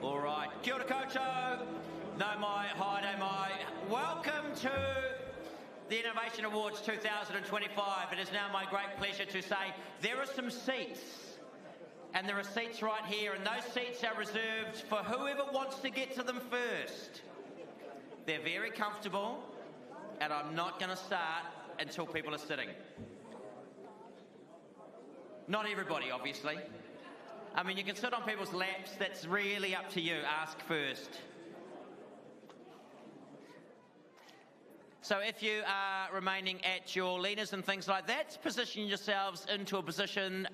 All right. Kia ora koutou. No mai, haere mai. Welcome to the Innovation Awards 2025. It is now my great pleasure to say there are some seats. And there are seats right here, and those seats are reserved for whoever wants to get to them first. They're very comfortable, and I'm not going to start until people are sitting. Not everybody, obviously. I mean, you can sit on people's laps. That's really up to you. Ask first. So if you are remaining at your leaners and things like that, position yourselves into a position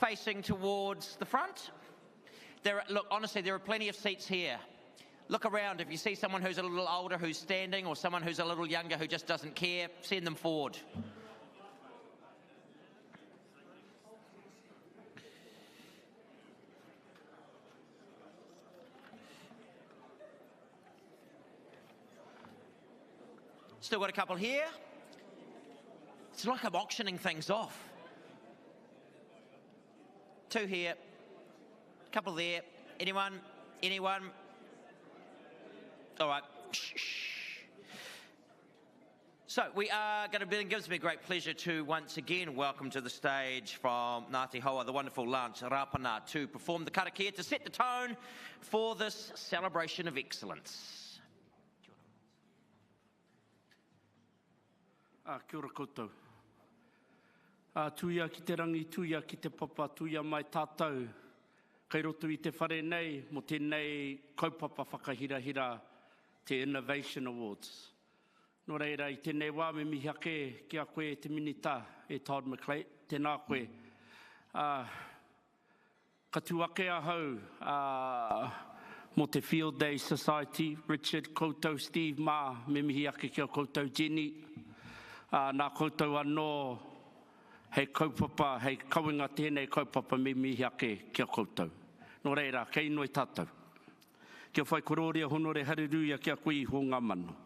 facing towards the front. Look, honestly, there are plenty of seats here. Look around. If you see someone who's a little older who's standing, or someone who's a little younger who just doesn't care, send them forward. Still got a couple here. It's like I'm auctioning things off. 2 here, couple there. Anyone? Anyone? All right. Shh. So we are going to be, it gives me a great pleasure to once again welcome to the stage from Ngāti Hoa, the wonderful Lunch Rapana, to perform the karakia to set the tone for this celebration of excellence. Kia ora koutou. Tuia ki te rangi, tuia ki te papa, tuia mai tātou. Kei roto I te whare nei, mo tēnei kaupapa whakahirahira te Innovation Awards. Nō reira, I tēnei wā me mihi ake ki a koe te minita e Todd McClay, tēnā koe. Ka tu ake ahau mo te Fieldays Society, Richard, koutou, Steve, Ma, me mihi ake ki a koutou, Jenny. Nā koutou anō, hei kaupapa, hei kauinga tēnei kaupapa me mihi ake kia koutou. Nō reira, kei noi tātou. Kia whai kororia honore hareruia kia koe I ho ngā mano.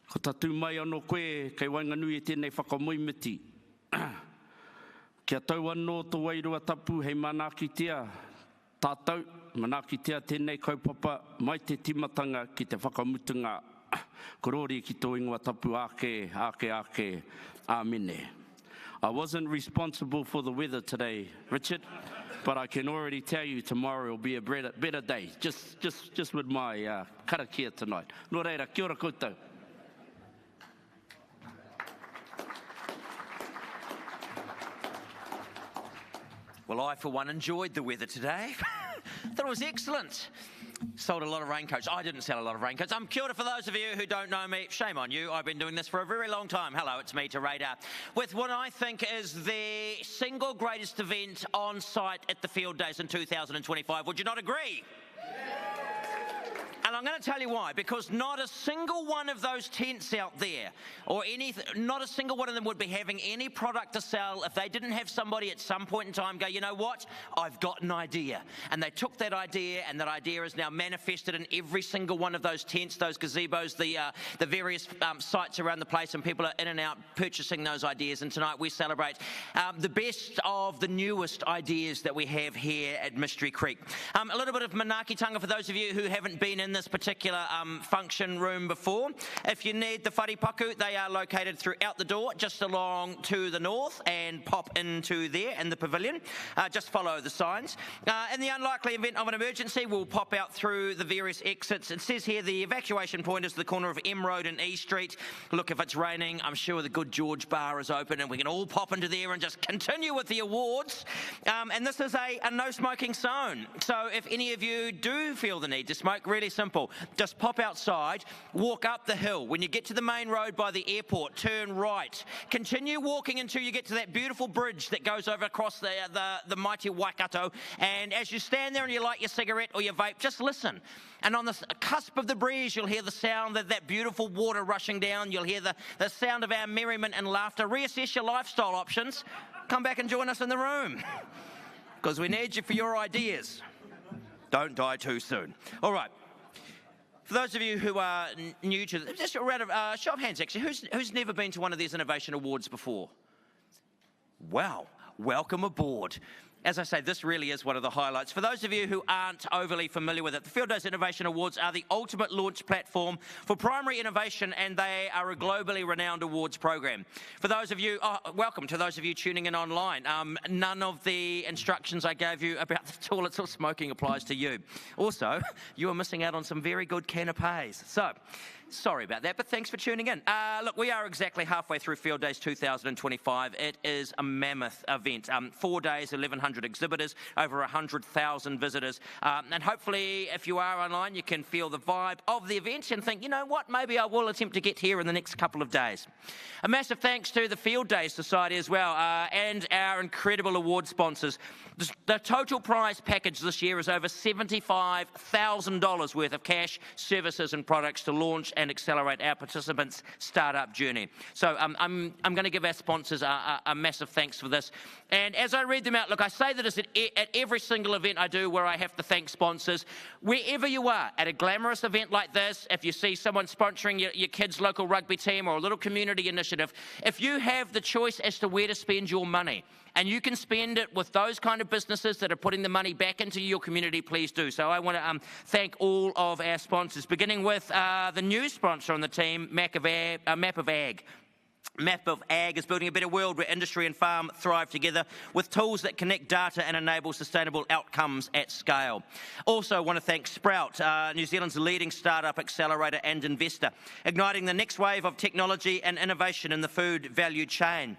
Ko tatu mai anō koe, kei wainganui e tēnei whakamoimiti. Kia tau anō tō wairua tapu, hei manakitea tātou, manakitea tēnei kaupapa, mai te timatanga ki te whakamutunga. Korori ki tō ingoa tapu ake, amine. I wasn't responsible for the weather today, Richard, but I can already tell you tomorrow will be a better day, just with my karakia tonight. Nō reira, kia ora koutou. Well, I, for one, enjoyed the weather today. Thought it was excellent. Sold a lot of raincoats. I didn't sell a lot of raincoats. Kia ora for those of you who don't know me. Shame on you. I've been doing this for a very long time. Hello, it's me, Te Radar, with what I think is the single greatest event on site at the Fieldays in 2025. Would you not agree? And I'm going to tell you why, because not a single one of those tents out there, or not a single one of them would be having any product to sell if they didn't have somebody at some point in time go, you know what, I've got an idea. And they took that idea, and that idea is now manifested in every single one of those tents, those gazebos, the various sites around the place, and people are in and out purchasing those ideas. And tonight we celebrate the best of the newest ideas that we have here at Mystery Creek. A little bit of manaakitanga for those of you who haven't been in this particular function room before. If you need the wharipaku, they are located throughout the door, just along to the north, and pop into there in the pavilion. Just follow the signs. In the unlikely event of an emergency, we'll pop out through the various exits. It says here the evacuation point is the corner of M Road and E Street. Look, if it's raining, I'm sure the Good George bar is open, and we can all pop into there and just continue with the awards. And this is a no smoking zone. So if any of you do feel the need to smoke, really simple. Just pop outside, walk up the hill. When you get to the main road by the airport, turn right. Continue walking until you get to that beautiful bridge that goes over across the mighty Waikato. And as you stand there and you light your cigarette or your vape, just listen. And on the cusp of the breeze, you'll hear the sound of that beautiful water rushing down. You'll hear the sound of our merriment and laughter. Reassess your lifestyle options. Come back and join us in the room, because we need you for your ideas. Don't die too soon. All right. For those of you who are new to this, just a round of show of hands actually, who's never been to one of these Innovation Awards before? Wow, welcome aboard. As I say, this really is one of the highlights. For those of you who aren't overly familiar with it, the Fieldays Innovation Awards are the ultimate launch platform for primary innovation, and they are a globally renowned awards program. For those of you, welcome to those of you tuning in online. None of the instructions I gave you about the toilets or smoking applies to you. Also, you are missing out on some very good canapes. So, sorry about that, but thanks for tuning in. Look, we are exactly halfway through Fieldays 2025. It is a mammoth event. 4 days, 1,100 exhibitors, over 100,000 visitors. And hopefully, if you are online, you can feel the vibe of the event and think, you know what, maybe I will attempt to get here in the next couple of days. A massive thanks to the Fieldays Society as well, and our incredible award sponsors. The total prize package this year is over $75,000 worth of cash, services and products to launch and accelerate our participants' startup journey. So I'm going to give our sponsors a massive thanks for this. And as I read them out, look, I say that at every single event I do where I have to thank sponsors. Wherever you are, at a glamorous event like this, if you see someone sponsoring your kid's local rugby team or a little community initiative, if you have the choice as to where to spend your money, and you can spend it with those kind of businesses that are putting the money back into your community, please do. So I want to thank all of our sponsors, beginning with the new sponsor on the team, Map of Ag. Map of Ag is building a better world where industry and farm thrive together with tools that connect data and enable sustainable outcomes at scale. Also want to thank Sprout, New Zealand's leading startup accelerator and investor, igniting the next wave of technology and innovation in the food value chain.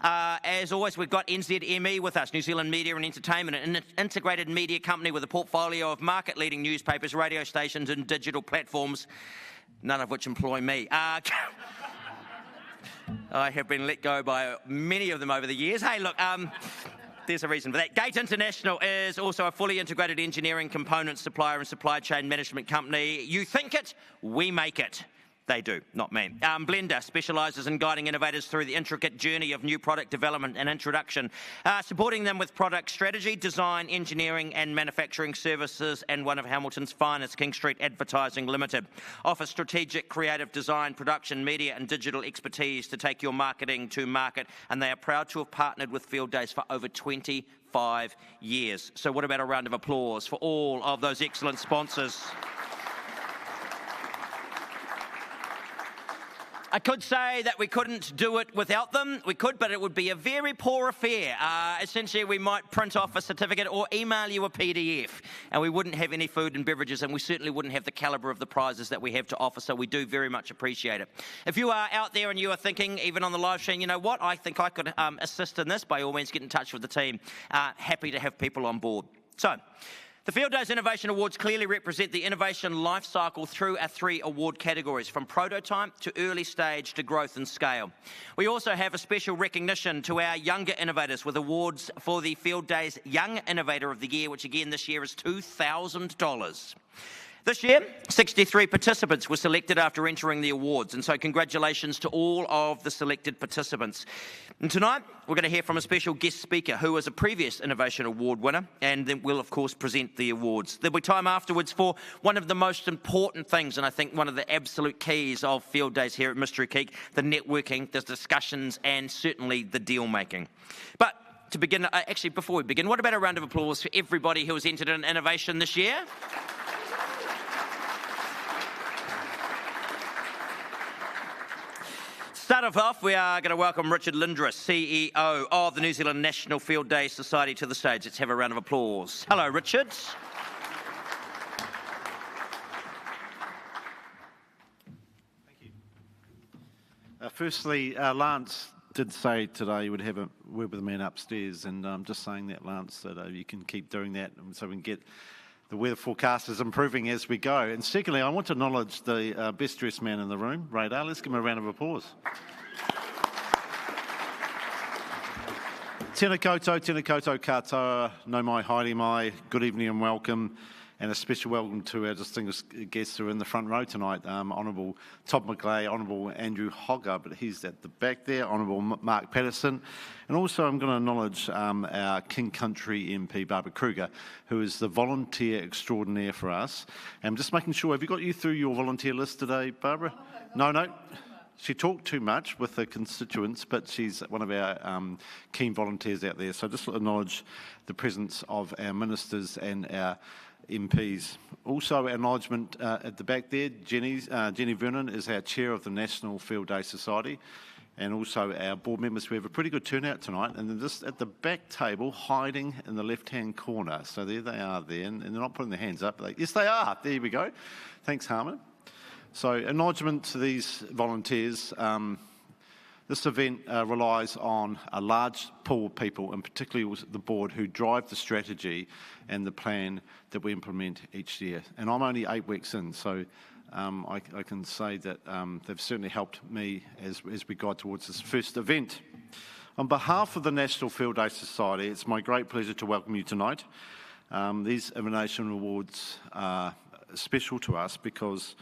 As always, we've got NZME with us, New Zealand Media and Entertainment, an integrated media company with a portfolio of market-leading newspapers, radio stations and digital platforms, none of which employ me. I have been let go by many of them over the years. Hey, look, there's a reason for that. Gate International is also a fully integrated engineering component supplier and supply chain management company. You think it, we make it. They do, not me. Blender specialises in guiding innovators through the intricate journey of new product development and introduction, supporting them with product strategy, design, engineering and manufacturing services, and one of Hamilton's finest, King Street Advertising Limited. Offers strategic, creative design, production, media and digital expertise to take your marketing to market, and they are proud to have partnered with Fieldays for over 25 years. So what about a round of applause for all of those excellent sponsors? I could say that we couldn't do it without them. We could, but it would be a very poor affair. Essentially, we might print off a certificate or email you a PDF, and we wouldn't have any food and beverages, and we certainly wouldn't have the calibre of the prizes that we have to offer, so we do very much appreciate it. If you are out there and you are thinking, even on the live stream, you know what, I think I could assist in this, by all means get in touch with the team. Happy to have people on board. So, the Fieldays Innovation Awards clearly represent the innovation life cycle through our 3 award categories, from prototype to early stage to growth and scale. We also have a special recognition to our younger innovators with awards for the Fieldays Young Innovator of the Year, which again this year is $2,000. This year, 63 participants were selected after entering the awards, and so congratulations to all of the selected participants. And tonight, we're going to hear from a special guest speaker who is a previous Innovation Award winner, and then we'll, of course, present the awards. There'll be time afterwards for one of the most important things, and I think one of the absolute keys of Fieldays here at Mystery Geek, the networking, the discussions, and certainly the deal-making. But to begin, actually, before we begin, what about a round of applause for everybody who has entered in innovation this year? Start off, we are going to welcome Richard Lindris, CEO of the New Zealand National Fieldays Society, to the stage. Let's have a round of applause. Hello, Richard. Thank you. Firstly, Lance did say today you would have a word with the man upstairs, and I'm just saying that, Lance, that you can keep doing that so we can get the weather forecast is improving as we go. And secondly, I want to acknowledge the best dressed man in the room, Radar. Let's give him a round of applause. Tēnā koutou katoa, no mai, haere mai, good evening and welcome. And a special welcome to our distinguished guests who are in the front row tonight, Honourable Todd McGlay, Honourable Andrew Hogger, but he's at the back there, Honourable Mark Patterson. And also I'm going to acknowledge our King Country MP, Barbara Kruger, who is the volunteer extraordinaire for us. And I'm just making sure, have you got you through your volunteer list today, Barbara? No. She talked too much with the constituents, but she's one of our keen volunteers out there. So just acknowledge the presence of our ministers and our MPs. Also, acknowledgement at the back there, Jenny Vernon is our chair of the National Fieldays Society, and also our board members. We have a pretty good turnout tonight, and then just at the back table, hiding in the left-hand corner. So there they are there, and they're not putting their hands up. Yes, they are. There we go. Thanks, Harmon. So acknowledgement to these volunteers. This event relies on a large pool of people, and particularly the board, who drive the strategy and the plan that we implement each year. And I'm only 8 weeks in, so I can say that they've certainly helped me as we guide towards this first event. On behalf of the National Fieldays Society, it's my great pleasure to welcome you tonight. These Innovation Awards are special to us because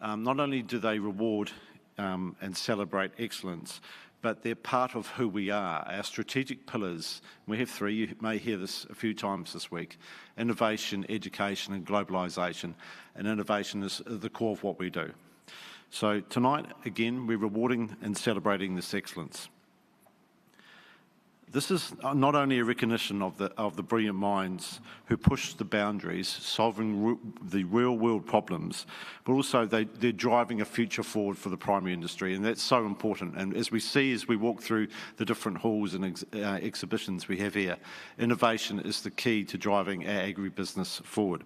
not only do they reward and celebrate excellence, but they're part of who we are, our strategic pillars. We have 3, you may hear this a few times this week: innovation, education and globalisation. And innovation is the core of what we do. So tonight, again, we're rewarding and celebrating this excellence. This is not only a recognition of the brilliant minds who push the boundaries, solving the real-world problems, but also they're driving a future forward for the primary industry, and that's so important. And as we see as we walk through the different halls and exhibitions we have here, innovation is the key to driving our agribusiness forward.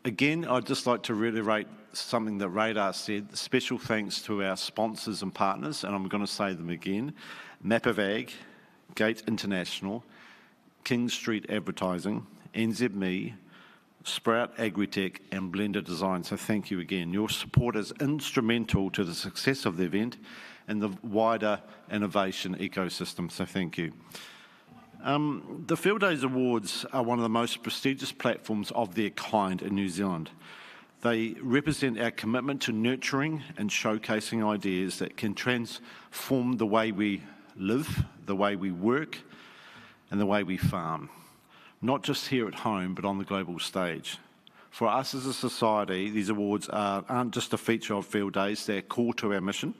Again, I'd just like to reiterate something that Radar said. Special thanks to our sponsors and partners, and I'm going to say them again: Map of Ag, Gate International, King Street Advertising, NZME, Sprout Agri-Tech and Blender Design. So thank you again. Your support is instrumental to the success of the event and the wider innovation ecosystem, so thank you. The Fieldays Awards are one of the most prestigious platforms of their kind in New Zealand. They represent our commitment to nurturing and showcasing ideas that can transform the way we live, the way we work, and the way we farm. Not just here at home, but on the global stage. For us as a society, these awards aren't just a feature of Fieldays, they're core to our mission.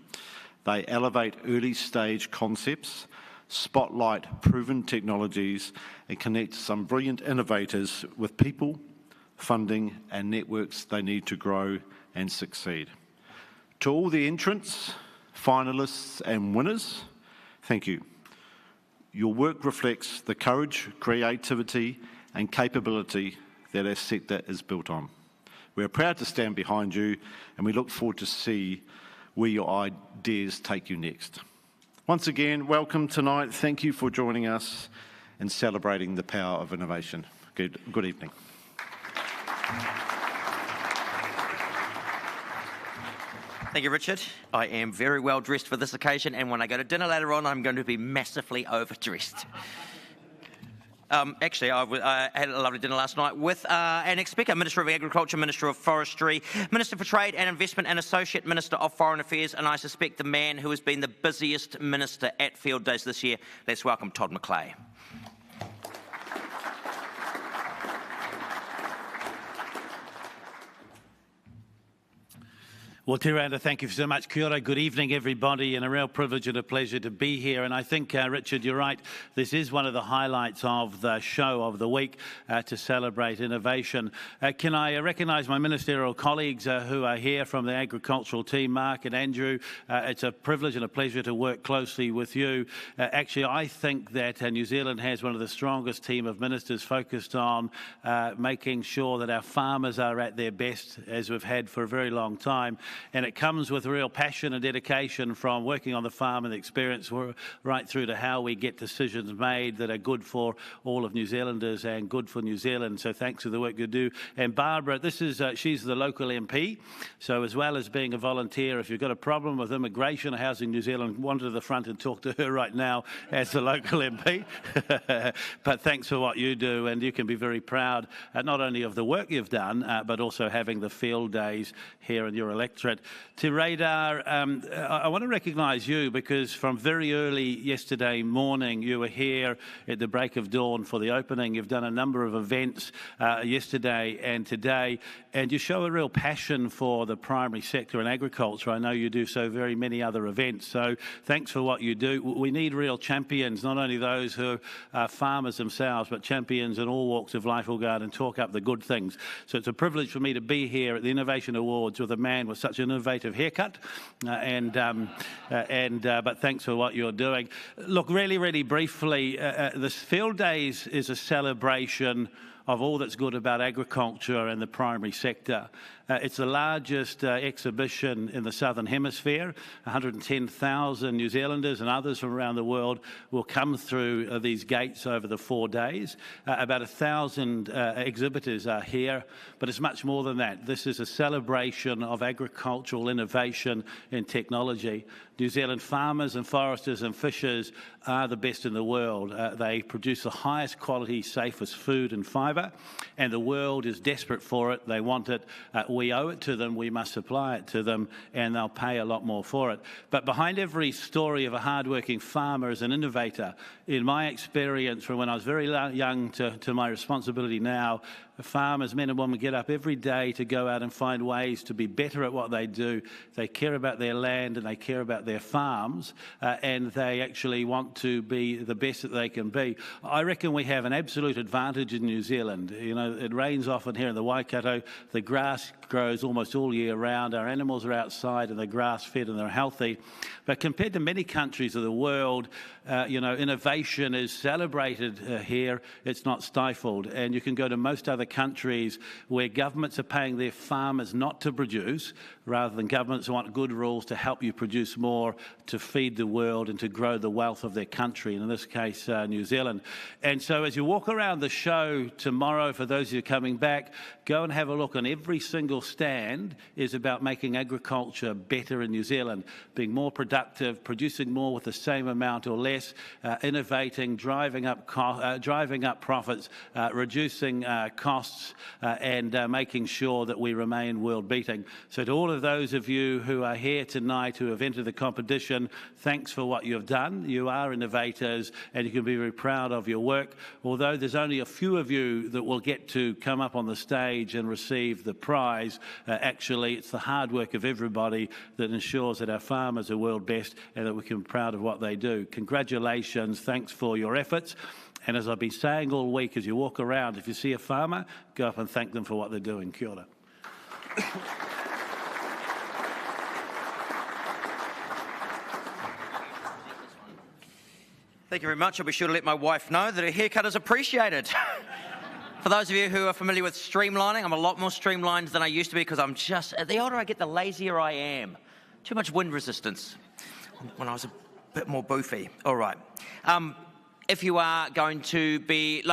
They elevate early stage concepts, spotlight proven technologies, and connect some brilliant innovators with people, funding, and networks they need to grow and succeed. To all the entrants, finalists, and winners, thank you. Your work reflects the courage, creativity, and capability that our sector is built on. We are proud to stand behind you, and we look forward to see where your ideas take you next. Once again, welcome tonight. Thank you for joining us and celebrating the power of innovation. Good evening. Thank you, Richard. I am very well dressed for this occasion, and when I go to dinner later on, I'm going to be massively overdressed. Actually, I had a lovely dinner last night with an ex-speaker, Minister of Agriculture, Minister of Forestry, Minister for Trade and Investment, and Associate Minister of Foreign Affairs, and I suspect the man who has been the busiest minister at Fieldays this year. Let's welcome Todd McClay. Well, Tiranda, thank you so much. Kia ora, good evening, everybody, and a real privilege and a pleasure to be here. And I think, Richard, you're right. This is one of the highlights of the show of the week to celebrate innovation. Can I recognise my ministerial colleagues who are here from the agricultural team, Mark and Andrew? It's a privilege and a pleasure to work closely with you. Actually, I think that New Zealand has one of the strongest team of ministers focused on making sure that our farmers are at their best, as we've had for a very long time. And it comes with real passion and dedication from working on the farm and the experience right through to how we get decisions made that are good for all of New Zealanders and good for New Zealand. So thanks for the work you do. And Barbara, this is she's the local MP. So as well as being a volunteer, if you've got a problem with immigration or housing New Zealand, wander to the front and talk to her right now as the local MP. But thanks for what you do, and you can be very proud not only of the work you've done, but also having the Fieldays here in your electorate threat. Te Radar, I want to recognise you because from very early yesterday morning you were here at the break of dawn for the opening. You've done a number of events yesterday and today, and you show a real passion for the primary sector and agriculture. I know you do so very many other events, so thanks for what you do. We need real champions, not only those who are farmers themselves, but champions in all walks of life who'll go out and talk up the good things. So it's a privilege for me to be here at the Innovation Awards with a man with such an innovative haircut, but thanks for what you're doing. Look, really briefly, this Field Days is a celebration of all that's good about agriculture and the primary sector. It's the largest exhibition in the Southern Hemisphere. 110,000 New Zealanders and others from around the world will come through these gates over the 4 days. About 1,000 exhibitors are here, but it's much more than that. This is a celebration of agricultural innovation and technology. New Zealand farmers and foresters and fishers are the best in the world. They produce the highest quality, safest food and fibre, and the world is desperate for it. They want it. We owe it to them. We must supply it to them, and they'll pay a lot more for it. But behind every story of a hard-working farmer is an innovator. In my experience, from when I was very young to my responsibility now, farmers, men and women, get up every day to go out and find ways to be better at what they do. They care about their land and they care about their farms, and they actually want to be the best that they can be. I reckon we have an absolute advantage in New Zealand. You know, it rains often here in the Waikato. The grass grows almost all year round. Our animals are outside and they're grass-fed and they're healthy. But compared to many countries of the world, innovation is celebrated here. It's not stifled. And you can go to most other countries where governments are paying their farmers not to produce, rather than governments who want good rules to help you produce more, to feed the world and to grow the wealth of their country, and in this case, New Zealand. And so as you walk around the show tomorrow, for those of you coming back, go and have a look on every single stand is about making agriculture better in New Zealand, being more productive, producing more with the same amount or less, innovating, driving up profits, reducing costs, and making sure that we remain world-beating. So to all of those of you who are here tonight who have entered the competition, thanks for what you've done. You are innovators and you can be very proud of your work. Although there's only a few of you that will get to come up on the stage and receive the prize, actually it's the hard work of everybody that ensures that our farmers are world best and that we can be proud of what they do. Congratulations, thanks for your efforts. And as I've been saying all week, as you walk around, if you see a farmer, go up and thank them for what they're doing. Kia ora. Thank you very much. I'll be sure to let my wife know that her haircut is appreciated. For those of you who are familiar with streamlining, I'm a lot more streamlined than I used to be because I'm just, the older I get, the lazier I am. Too much wind resistance when I was a bit more boofy. All right. If you are going to be,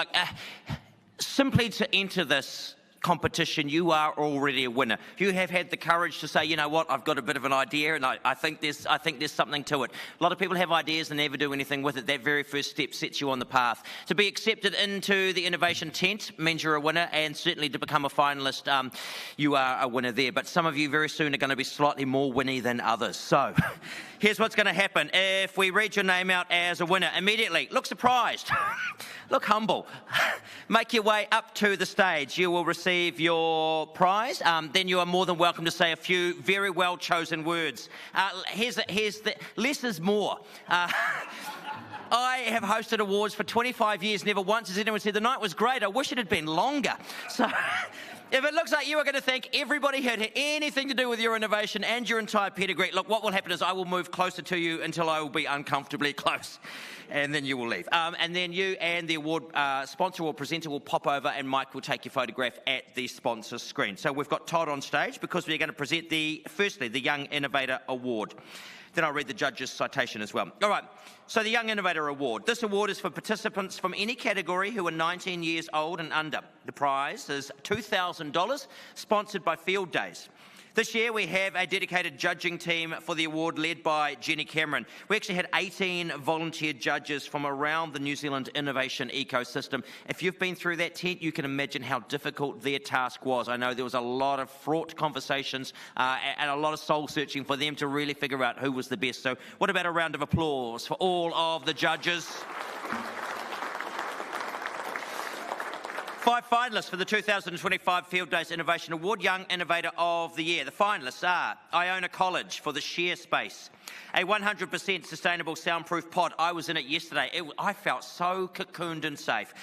simply to enter this competition, you are already a winner. You have had the courage to say, you know what, I've got a bit of an idea and I think there's something to it. A lot of people have ideas and never do anything with it. That very first step sets you on the path. To be accepted into the innovation tent means you're a winner, and certainly to become a finalist, you are a winner there. But some of you very soon are going to be slightly more winny than others. So here's what's going to happen. If we read your name out as a winner, immediately look surprised, look humble, make your way up to the stage. You will receive your prize. Then you are more than welcome to say a few very well chosen words. Less is more. I have hosted awards for 25 years. Never once has anyone said the night was great. I wish it had been longer. So if it looks like you are going to thank everybody who had anything to do with your innovation and your entire pedigree, look, what will happen is I will move closer to you until I will be uncomfortably close, and then you will leave. And then you and the award sponsor or presenter will pop over, and Mike will take your photograph at the sponsor screen. So we've got Todd on stage because we're going to present firstly the Young Innovator Award. Then I'll read the judge's citation as well. All right, so the Young Innovator Award. This award is for participants from any category who are 19 years old and under. The prize is $2,000, sponsored by Fieldays. This year we have a dedicated judging team for the award led by Jenny Cameron. We actually had 18 volunteer judges from around the New Zealand innovation ecosystem. If you've been through that tent, you can imagine how difficult their task was. I know there was a lot of fraught conversations and a lot of soul searching for them to really figure out who was the best. So what about a round of applause for all of the judges? 5 finalists for the 2025 Fieldays Innovation Award, Young Innovator of the Year. The finalists are Iona College for the Share Space, a 100% sustainable soundproof pod. I was in it yesterday. I felt so cocooned and safe.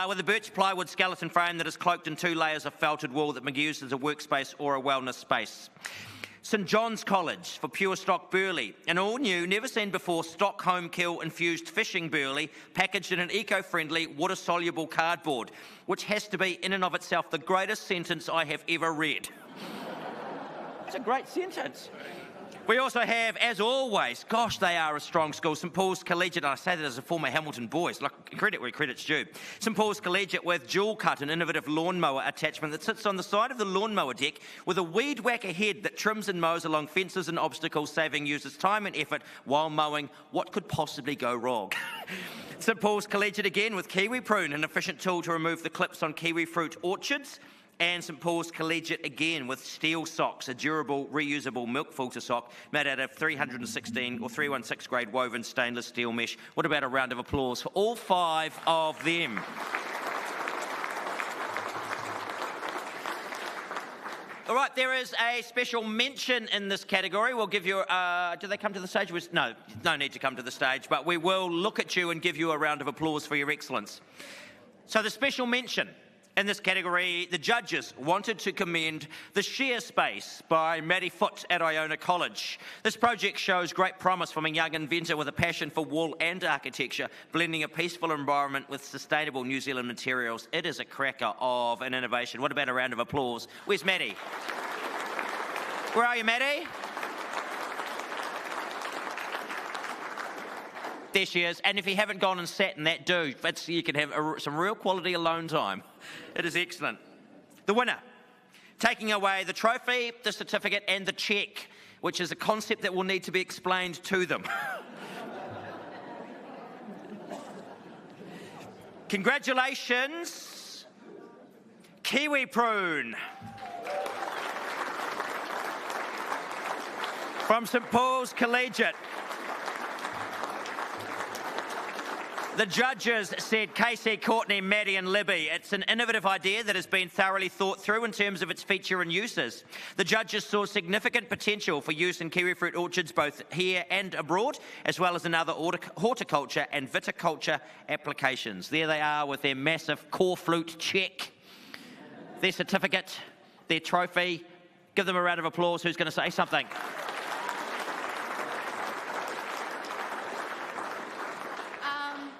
With a birch plywood skeleton frame that is cloaked in 2 layers of felted wool that can be used as a workspace or a wellness space. St John's College for Pure Stock Burley, an all-new, never-seen-before Stockholm Kill-infused fishing burley packaged in an eco-friendly, water-soluble cardboard, which has to be, in and of itself, the greatest sentence I have ever read. It's a great sentence. We also have, as always, gosh, they are a strong school, St Paul's Collegiate. I say that as a former Hamilton boy. Like, credit where credit's due. St Paul's Collegiate with Dual Cut, an innovative lawnmower attachment that sits on the side of the lawnmower deck with a weed whacker head that trims and mows along fences and obstacles, saving users time and effort while mowing. What could possibly go wrong? St Paul's Collegiate again with Kiwi Prune, an efficient tool to remove the clips on kiwi fruit orchards. And St Paul's Collegiate again with Steel Socks, a durable, reusable milk filter sock made out of 316 or 316 grade woven stainless steel mesh. What about a round of applause for all 5 of them? All right, there is a special mention in this category. We'll give you, do they come to the stage? No need to come to the stage, but we will look at you and give you a round of applause for your excellence. So the special mention in this category, the judges wanted to commend the Share Space by Maddie Foote at Iona College. This project shows great promise from a young inventor with a passion for wall and architecture, blending a peaceful environment with sustainable New Zealand materials. It is a cracker of an innovation. What about a round of applause? Where's Maddie? Where are you, Maddie? There she is. And if you haven't gone and sat in that, do. You can have some real quality alone time. It is excellent. The winner, taking away the trophy, the certificate and the cheque, which is a concept that will need to be explained to them. Congratulations, Kiwi Prune. From St Paul's Collegiate. The judges said, Casey, Courtney, Maddie and Libby, it's an innovative idea that has been thoroughly thought through in terms of its feature and uses. The judges saw significant potential for use in kiwi fruit orchards both here and abroad, as well as in other horticulture and viticulture applications. There they are with their massive core flute check, their certificate, their trophy. Give them a round of applause. Who's going to say something?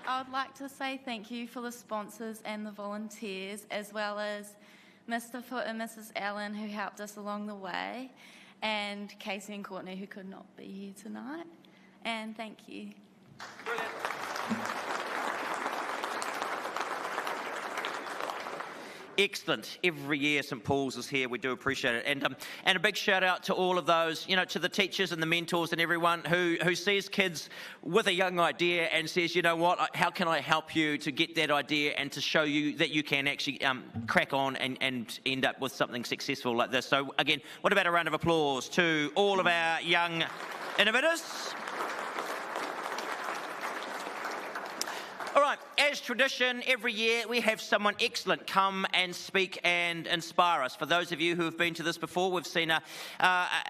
I would like to say thank you for the sponsors and the volunteers, as well as Mr. Foote and Mrs. Allen, who helped us along the way, and Casey and Courtney, who could not be here tonight. And thank you. Brilliant. Excellent. Every year St Paul's is here. We do appreciate it. And a big shout out to all of those, to the teachers and the mentors and everyone who sees kids with a young idea and says, you know what, how can I help you to get that idea and to show you that you can actually crack on and end up with something successful like this. So again, what about a round of applause to all of our young innovators? All right, as tradition, every year we have someone excellent come and speak and inspire us. For those of you who have been to this before, we've seen a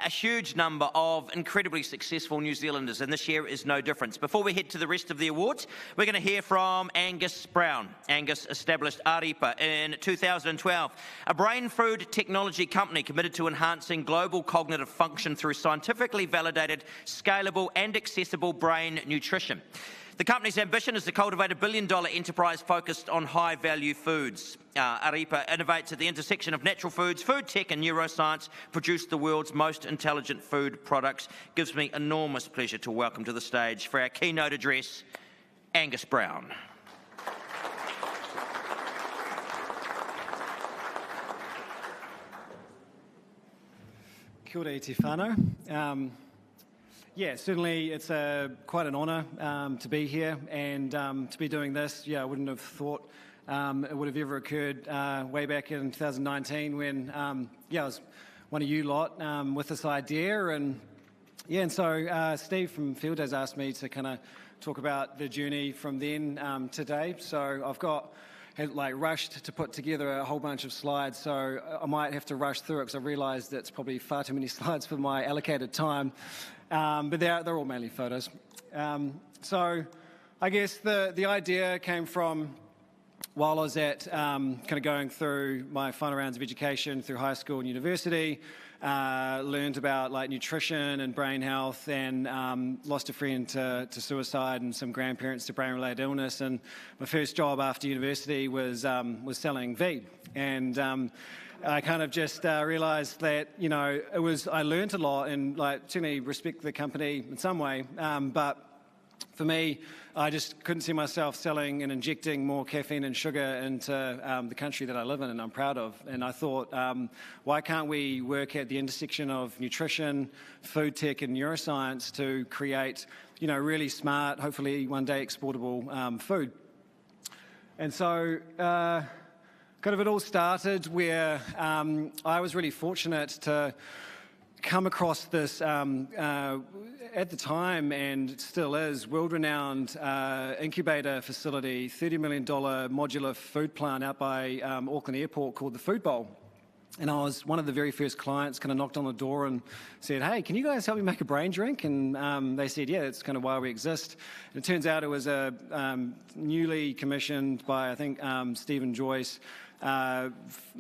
huge number of incredibly successful New Zealanders, and this year is no difference. Before we head to the rest of the awards, we're going to hear from Angus Brown. Angus established Aripa in 2012, a brain food technology company committed to enhancing global cognitive function through scientifically validated, scalable and accessible brain nutrition. The company's ambition is to cultivate a billion-dollar enterprise focused on high-value foods. Aripa innovates at the intersection of natural foods, food tech and neuroscience, produce the world's most intelligent food products. Gives me enormous pleasure to welcome to the stage for our keynote address, Angus Brown. Kia ora te whānau. Yeah, certainly it's quite an honour to be here and to be doing this. Yeah, I wouldn't have thought it would have ever occurred way back in 2019 when, I was one of you lot with this idea. And so Steve from Fieldays asked me to kind of talk about the journey from then today. So had rushed to put together a whole bunch of slides, so I might have to rush through it because I realised it's probably far too many slides for my allocated time. But they're all mainly photos. So I guess the idea came from while I was at kind of going through my final rounds of education through high school and university. Learned about nutrition and brain health, and lost a friend to suicide and some grandparents to brain-related illness. And my first job after university was selling weed. And I kind of just realised that I learned a lot and certainly respect the company in some way, but for me, I just couldn't see myself selling and injecting more caffeine and sugar into the country that I live in and I'm proud of. And I thought, why can't we work at the intersection of nutrition, food tech and neuroscience to create, really smart, hopefully one day exportable food? And so kind of it all started where I was really fortunate to come across this, at the time, and it still is, world-renowned incubator facility, $30 million modular food plant out by Auckland Airport called the Food Bowl. And I was one of the very first clients, kind of knocked on the door and said, hey, can you guys help me make a brain drink? And they said, yeah, that's kind of why we exist. And it turns out it was a newly commissioned by, I think, Stephen Joyce,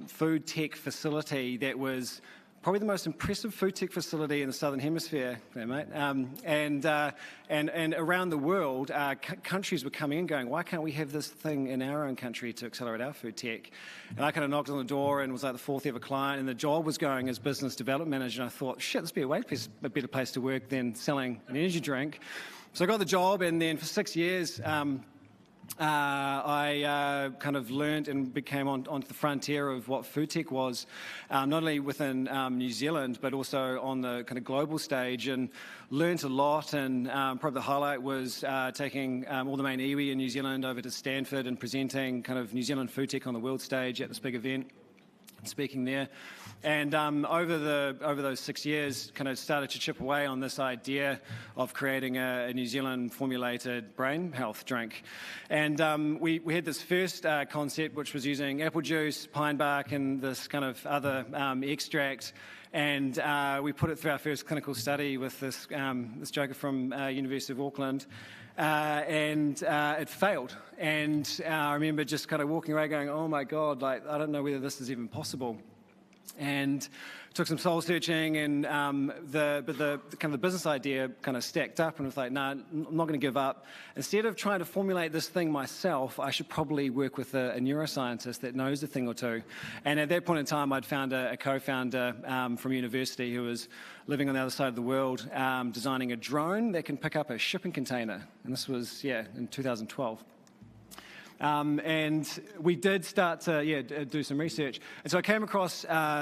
food tech facility that was probably the most impressive food tech facility in the Southern Hemisphere, mate. And around the world, countries were coming in going, why can't we have this thing in our own country to accelerate our food tech? And I kind of knocked on the door and was like the fourth ever client, and the job was going as business development manager. And I thought, shit, this would be a better place to work than selling an energy drink. So I got the job, and then for 6 years, I kind of learned and became onto the frontier of what food tech was, not only within New Zealand, but also on the kind of global stage, and learned a lot. And probably the highlight was taking all the main iwi in New Zealand over to Stanford and presenting kind of New Zealand food tech on the world stage at this big event, speaking there. And over those 6 years, kind of started to chip away on this idea of creating a New Zealand formulated brain health drink. And we had this first concept, which was using apple juice, pine bark, and this kind of other extract. And we put it through our first clinical study with this joker from University of Auckland. And it failed. And I remember just kind of walking away going, oh my God, I don't know whether this is even possible. And took some soul searching, and the kind of the business idea kind of stacked up, and was like, nah, I'm not going to give up. Instead of trying to formulate this thing myself, I should probably work with a neuroscientist that knows a thing or two. And at that point in time, I'd found a co-founder from university who was living on the other side of the world, designing a drone that can pick up a shipping container. And this was, in 2012. And we did start to do some research. And so I came across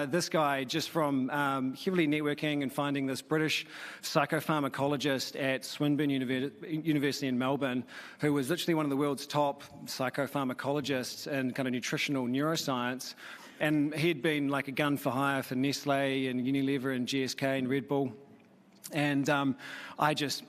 this guy just from heavily networking and finding this British psychopharmacologist at Swinburne University in Melbourne, who was literally one of the world's top psychopharmacologists in kind of nutritional neuroscience. And he'd been like a gun for hire for Nestle and Unilever and GSK and Red Bull. And I just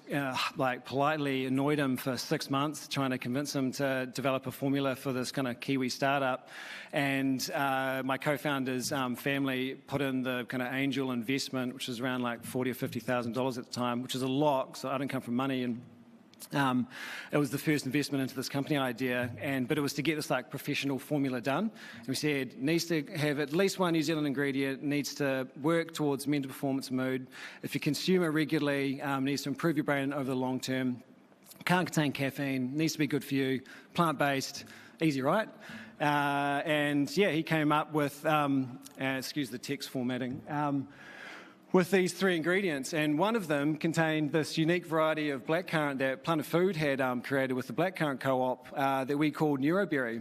politely annoyed him for 6 months, trying to convince him to develop a formula for this kind of Kiwi startup. And my co-founder's family put in the kind of angel investment, which was around like $40,000 or $50,000 at the time, which is a lot, so I didn't come from money. And it was the first investment into this company idea, but it was to get this professional formula done. And we said, needs to have at least one New Zealand ingredient, needs to work towards mental performance mood. If you consume it regularly, needs to improve your brain over the long term. Can't contain caffeine, needs to be good for you, plant-based, easy, right? He came up with, excuse the text formatting, with these 3 ingredients, and one of them contained this unique variety of blackcurrant that Planet Food had created with the blackcurrant co-op that we called Neuroberry.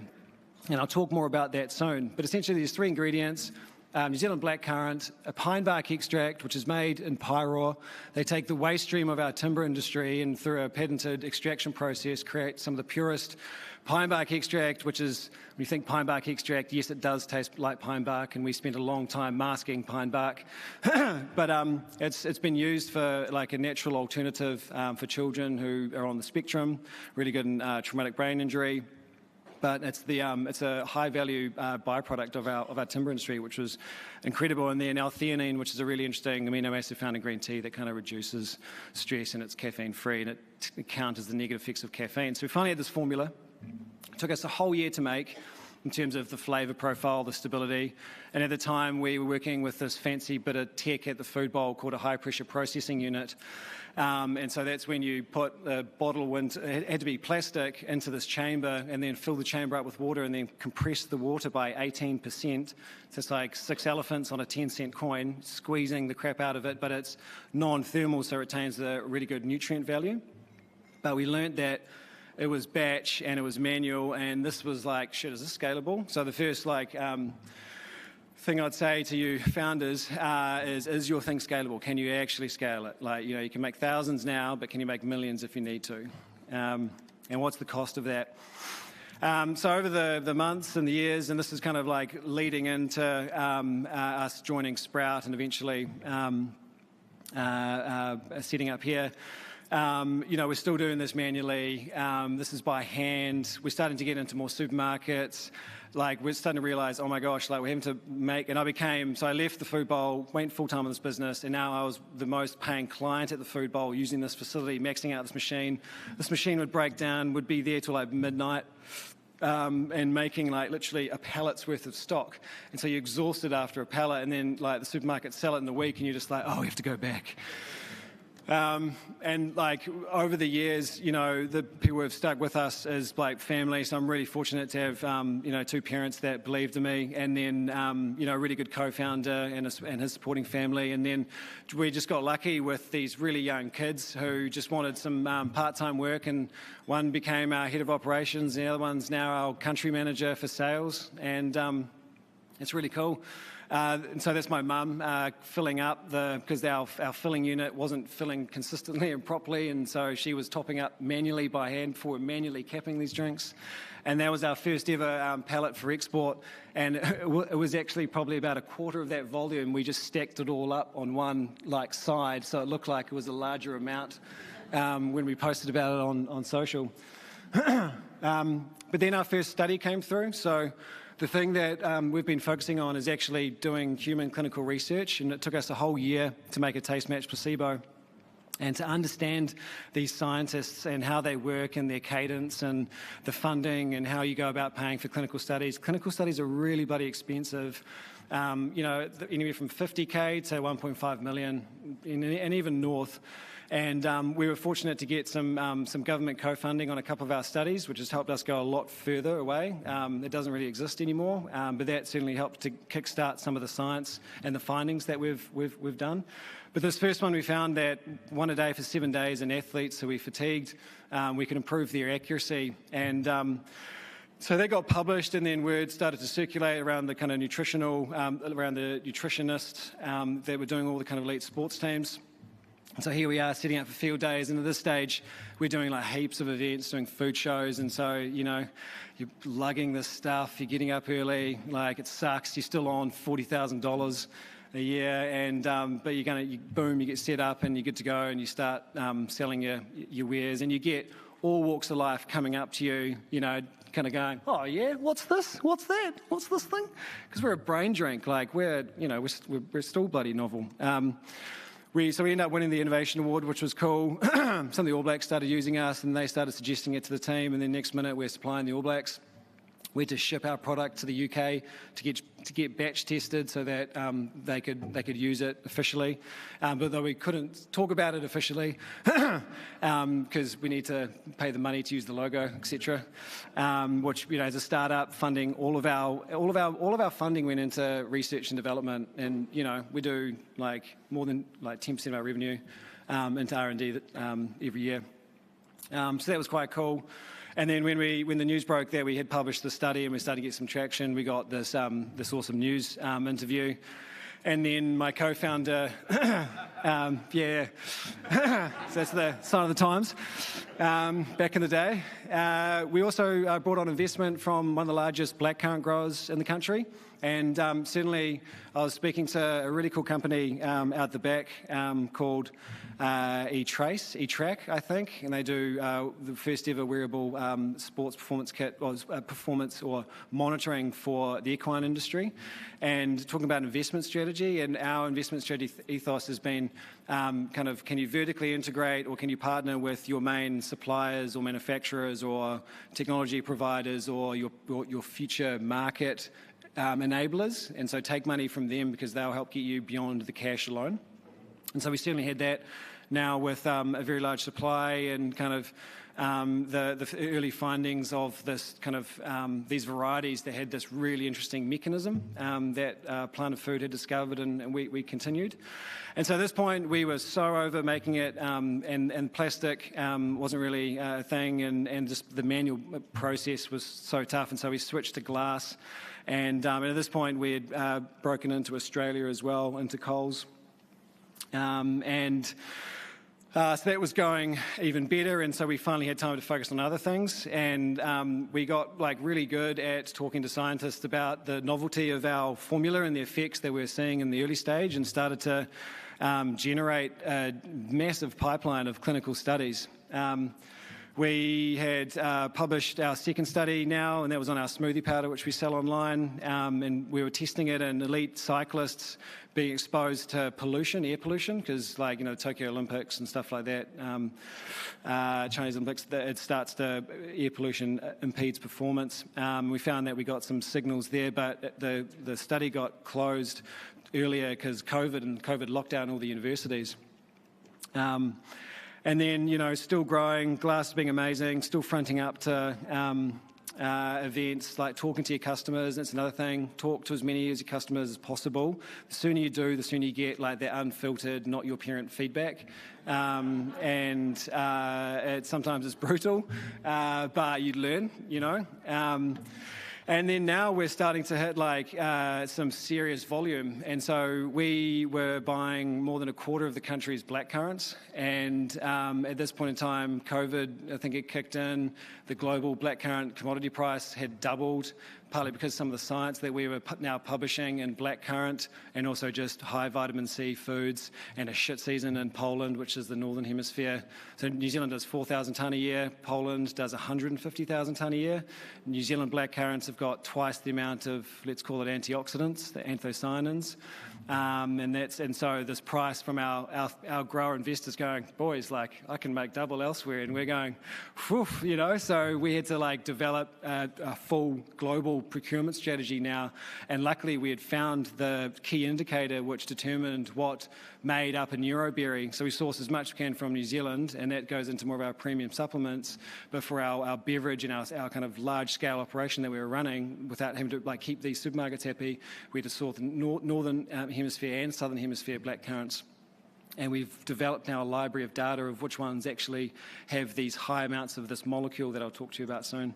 And I'll talk more about that soon. But essentially these 3 ingredients, New Zealand blackcurrant, a pine bark extract, which is made in Paeroa. They take the waste stream of our timber industry and through a patented extraction process create some of the purest pine bark extract, which is, when you think pine bark extract, yes, it does taste like pine bark, and we spent a long time masking pine bark. But it's been used for like a natural alternative for children who are on the spectrum, really good in traumatic brain injury. But it's a high-value byproduct of our timber industry, which was incredible. And then L-theanine, which is a really interesting amino acid found in green tea that kind of reduces stress, and it's caffeine-free, and it counters the negative effects of caffeine. So we finally had this formula. It took us a whole year to make in terms of the flavour profile, the stability. And at the time, we were working with this fancy bit of tech at the food bowl called a high-pressure processing unit. And so that's when you put a bottle, it had to be plastic, into this chamber and then fill the chamber up with water and then compress the water by 18%. So it's like 6 elephants on a 10-cent coin, squeezing the crap out of it, but it's non-thermal, so it retains a really good nutrient value. But we learnt that it was batch and it was manual, and this was like, shit, is this scalable? So the first thing I'd say to you founders is your thing scalable? Can you actually scale it? Like, you can make thousands now, but can you make millions if you need to? And what's the cost of that? So over the months and the years, and this is kind of like leading into us joining Sprout and eventually setting up here. We're still doing this manually. This is by hand. We're starting to get into more supermarkets. Like, we're starting to realize, oh my gosh, like, we're having to make, and so I left the food bowl, went full-time in this business, and now I was the most paying client at the food bowl using this facility, maxing out this machine. This machine would break down, would be there till like midnight, and making like literally a pallet's worth of stock. And so you're exhausted after a pallet, and then like the supermarket sell it in the week, and you're just like, oh, we have to go back. And like over the years, the people who have stuck with us as like family. So I'm really fortunate to have, 2 parents that believed in me, and then, a really good co-founder and his supporting family. And then we just got lucky with these really young kids who just wanted some part-time work. And one became our head of operations, and the other one's now our country manager for sales. And it's really cool. And so that's my mum filling up because our filling unit wasn't filling consistently and properly, and so she was topping up manually by hand before manually capping these drinks. And that was our first ever pallet for export, and it was actually probably about a quarter of that volume. We just stacked it all up on one side, so it looked like it was a larger amount when we posted about it on social. But then our first study came through, so the thing that we've been focusing on is actually doing human clinical research, and it took us a whole year to make a taste-match placebo and to understand these scientists and how they work and their cadence and the funding and how you go about paying for clinical studies. Clinical studies are really bloody expensive, anywhere from 50K to 1.5 million and even north. And we were fortunate to get some government co-funding on a couple of our studies, which has helped us go a lot further away. It doesn't really exist anymore, but that certainly helped to kickstart some of the science and the findings that we've done. But this first one, we found that 1 a day for 7 days in athletes who we fatigued, we could improve their accuracy. And so they got published, and then word started to circulate around the kind of around the nutritionists that were doing all the kind of elite sports teams. So here we are setting up for Fieldays, and at this stage we're doing like heaps of events, doing food shows, and so you're lugging this stuff, you're getting up early, like it sucks, you're still on $40,000 a year, and but you get set up and you're good to go, and you start selling your wares, and you get all walks of life coming up to you, kind of going, oh yeah, what's this? What's that? What's this thing? Because we're a brain drink, like we're still bloody novel. We ended up winning the Innovation Award, which was cool. Some of the All Blacks started using us, and they started suggesting it to the team, and then next minute we're supplying the All Blacks. We had to ship our product to the UK to get batch tested so that they could use it officially, but though we couldn't talk about it officially because we need to pay the money to use the logo, etc. Which as a startup, funding all of our funding went into research and development, and we do like more than like 10% of our revenue into R&D every year. So that was quite cool. And then when the news broke that we had published the study and we started to get some traction, we got this awesome news interview. And then my co-founder, so that's the sign of the times, back in the day. We also brought on investment from one of the largest blackcurrant growers in the country. And certainly I was speaking to a really cool company out the back called e-track, I think, and they do the first ever wearable sports performance kit, or performance or monitoring for the equine industry, and talking about investment strategy. And our investment strategy ethos has been kind of, can you vertically integrate, or can you partner with your main suppliers or manufacturers or technology providers or your future market enablers, and so take money from them because they'll help get you beyond the cash alone. And so we certainly had that now with a very large supply and kind of the early findings of this kind of these varieties that had this really interesting mechanism that Planet Food had discovered, and we continued. And so at this point we were so over making it, and plastic wasn't really a thing, and just the manual process was so tough, and so we switched to glass. And at this point we had broken into Australia as well, into Coles. So that was going even better, and so we finally had time to focus on other things, and we got really good at talking to scientists about the novelty of our formula and the effects that we're seeing in the early stage, and started to generate a massive pipeline of clinical studies. We had published our second study now, and that was on our smoothie powder, which we sell online, and we were testing it in elite cyclists being exposed to pollution, air pollution, because Tokyo Olympics and stuff like that, Chinese Olympics, air pollution impedes performance. We found that we got some signals there, but the study got closed earlier because COVID locked down all the universities. And then, still growing, glass being amazing, still fronting up to events, like talking to your customers. That's another thing. Talk to as many of your customers as possible. The sooner you do, the sooner you get that unfiltered, not your parent feedback. Sometimes it's brutal, but you learn, And then now we're starting to hit some serious volume. And so we were buying more than a quarter of the country's blackcurrants. And at this point in time, COVID, I think it kicked in. The global blackcurrant commodity price had doubled, partly because of some of the science that we were now publishing in blackcurrant, and also just high vitamin C foods, and a shit season in Poland, which is the northern hemisphere. So New Zealand does 4,000 tonne a year. Poland does 150,000 tonne a year. New Zealand blackcurrants have got twice the amount of, let's call it, antioxidants, the anthocyanins. And so this price from our grower investors going, boys, I can make double elsewhere, and we're going, whew, So we had to develop a full global procurement strategy now, and luckily we had found the key indicator which determined what made up a neuroberry. So we source as much as we can from New Zealand, and that goes into more of our premium supplements. But for our beverage and our kind of large-scale operation that we were running, without having to keep these supermarkets happy, we had to source northern hemisphere and southern hemisphere blackcurrants. And we've developed now a library of data of which ones actually have these high amounts of this molecule that I'll talk to you about soon.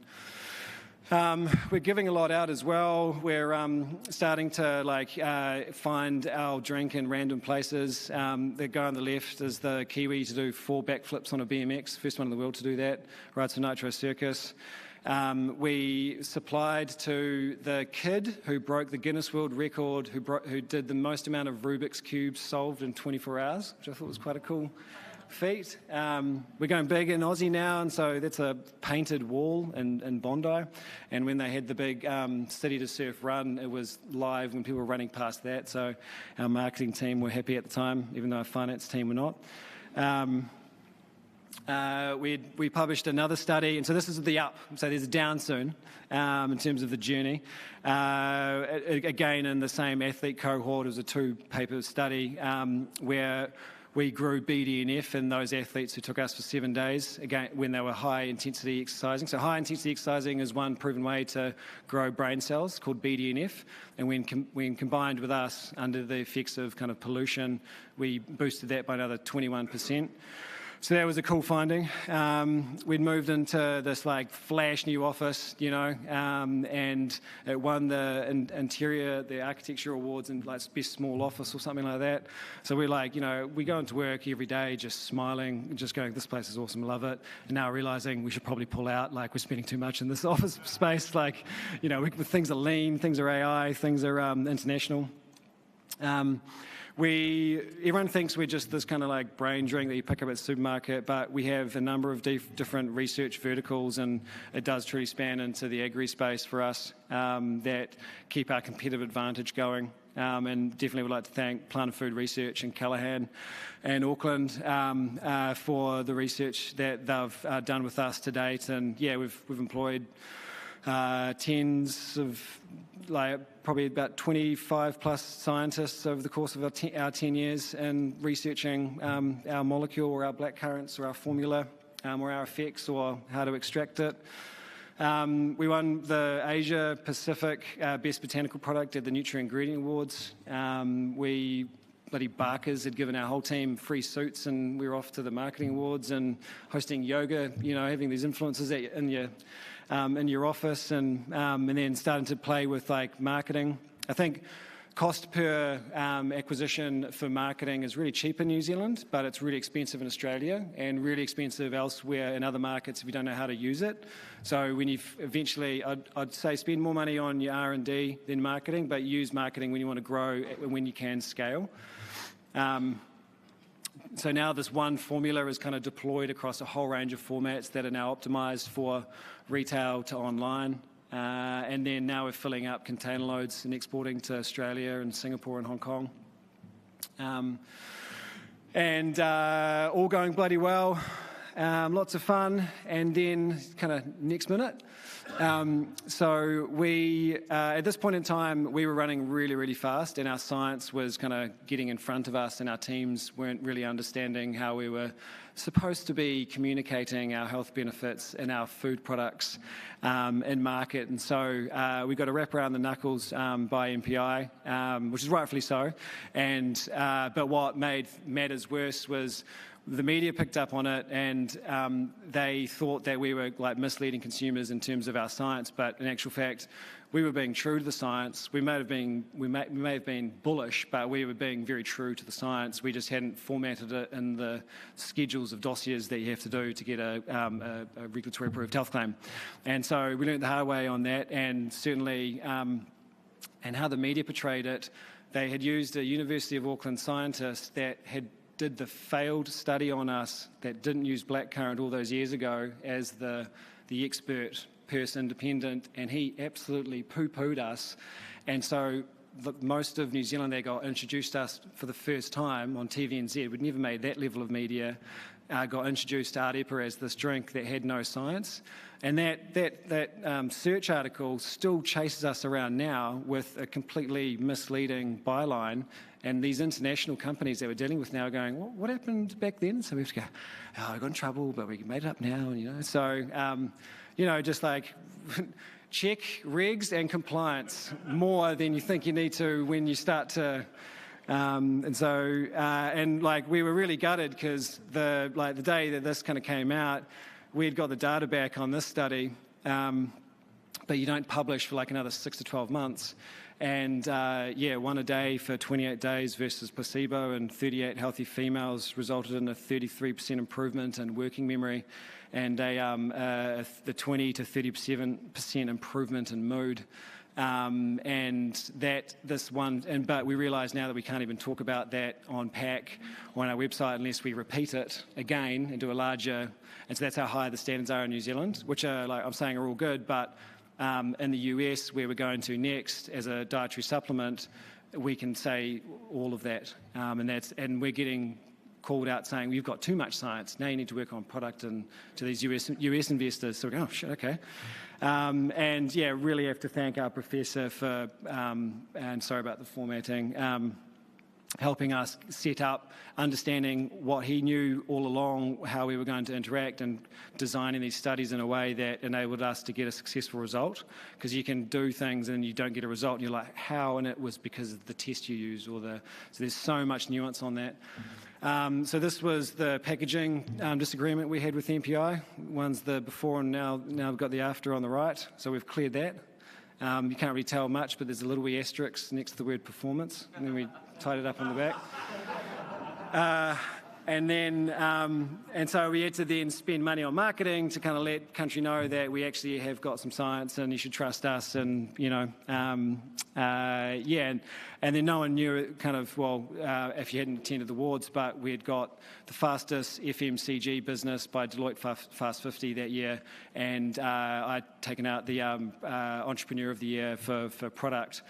We're giving a lot out as well. We're starting to find our drink in random places. The guy on the left is the Kiwi to do 4 backflips on a BMX, first one in the world to do that, rides for Nitro Circus. We supplied to the kid who broke the Guinness World Record, who did the most amount of Rubik's Cubes solved in 24 hours, which I thought was quite a cool feat. We're going big in Aussie now, and so that's a painted wall in Bondi. And when they had the big City to Surf run, it was live when people were running past that. So our marketing team were happy at the time, even though our finance team were not. We published another study, and so this is the up, so there's a down soon in terms of the journey. Again, in the same athlete cohort, it was a 2-paper study where we grew BDNF in those athletes who took us for 7 days, again, when they were high-intensity exercising. So high-intensity exercising is one proven way to grow brain cells called BDNF. And when combined with us under the effects of kind of pollution, we boosted that by another 21%. So that was a cool finding. We'd moved into this like flash new office, you know, and it won the architecture awards and like best small office or something like that. So we're like, you know, we go into work every day just smiling, just going, this place is awesome, love it. And now realizing we should probably pull out, like we're spending too much in this office space. Like, you know, things are lean, things are AI, things are international. Everyone thinks we're just this kind of like brain drink that you pick up at the supermarket, but we have a number of different research verticals, and it does truly span into the agri space for us that keep our competitive advantage going. And definitely would like to thank Plant and Food Research in Callaghan and Auckland for the research that they've done with us to date. And yeah, we've employed tens of, like, probably about 25 plus scientists over the course of our 10 years in researching our molecule or our blackcurrants or our formula or our effects or how to extract it. We won the Asia Pacific Best Botanical Product at the Nutrient Ingredient Awards. Bloody Barkers had given our whole team free suits, and we were off to the marketing awards and hosting yoga, you know, having these influencers in your office, and then starting to play with like marketing. I think cost per acquisition for marketing is really cheap in New Zealand, but it's really expensive in Australia and really expensive elsewhere in other markets if you don't know how to use it. So when you eventually, I'd say spend more money on your R&D than marketing, but use marketing when you want to grow and when you can scale. So now this one formula is kind of deployed across a whole range of formats that are now optimized for retail to online. And then now we're filling up container loads and exporting to Australia and Singapore and Hong Kong. And all going bloody well. Lots of fun. And then kind of next minute. So we, at this point in time, we were running really, really fast, and our science was kind of getting in front of us, and our teams weren't really understanding how we were supposed to be communicating our health benefits and our food products in market. And so we got a wrap around the knuckles by MPI, which is rightfully so. And but what made matters worse was the media picked up on it, and they thought that we were like misleading consumers in terms of our science. But in actual fact, we were being true to the science. We may have been bullish, but we were being very true to the science. We just hadn't formatted it in the schedules of dossiers that you have to do to get a regulatory approved health claim. And so we learned the hard way on that, and certainly and how the media portrayed it. They had used a University of Auckland scientist that did the failed study on us that didn't use blackcurrant all those years ago as the expert person independent, and he absolutely poo-pooed us. And so most of New Zealand, they got introduced us for the first time on TVNZ. We'd never made that level of media. Got introduced to Arepa as this drink that had no science. And that search article still chases us around now with a completely misleading byline. And these international companies that we're dealing with now are going, what happened back then? So we have to go, I got in trouble, but we made it up now, you know. So, you know, just like check regs and compliance more than you think you need to when you start to. And like we were really gutted because the day that this kind of came out, we'd got the data back on this study, but you don't publish for like another 6 to 12 months. And one a day for 28 days versus placebo, and 38 healthy females resulted in a 33% improvement in working memory, and the 20 to 37% improvement in mood. But we realise now that we can't even talk about that on pack on our website unless we repeat it again and do a larger. And so that's how high the standards are in New Zealand, which are, like I'm saying, are all good. But in the US, where we're going to next as a dietary supplement, we can say all of that, and we're getting called out saying, well, you've got too much science. Now you need to work on product, and to these US investors. So we go, oh, shit, okay. And yeah, really have to thank our professor for, and sorry about the formatting, helping us set up, understanding what he knew all along, how we were going to interact, and designing these studies in a way that enabled us to get a successful result. Because you can do things and you don't get a result, and you're like, how? And it was because of the test you used, so there's so much nuance on that. So this was the packaging disagreement we had with MPI. One's the before, and now we've got the after on the right. So we've cleared that. You can't really tell much, but there's a little wee asterisk next to the word performance, and then we tied it up on the back. And so we had to then spend money on marketing to kind of let country know that we actually have got some science and you should trust us, and and then no one knew it kind of, if you hadn't attended the awards, but we had got the fastest FMCG business by Deloitte Fast 50 that year, and I'd taken out the Entrepreneur of the Year for product.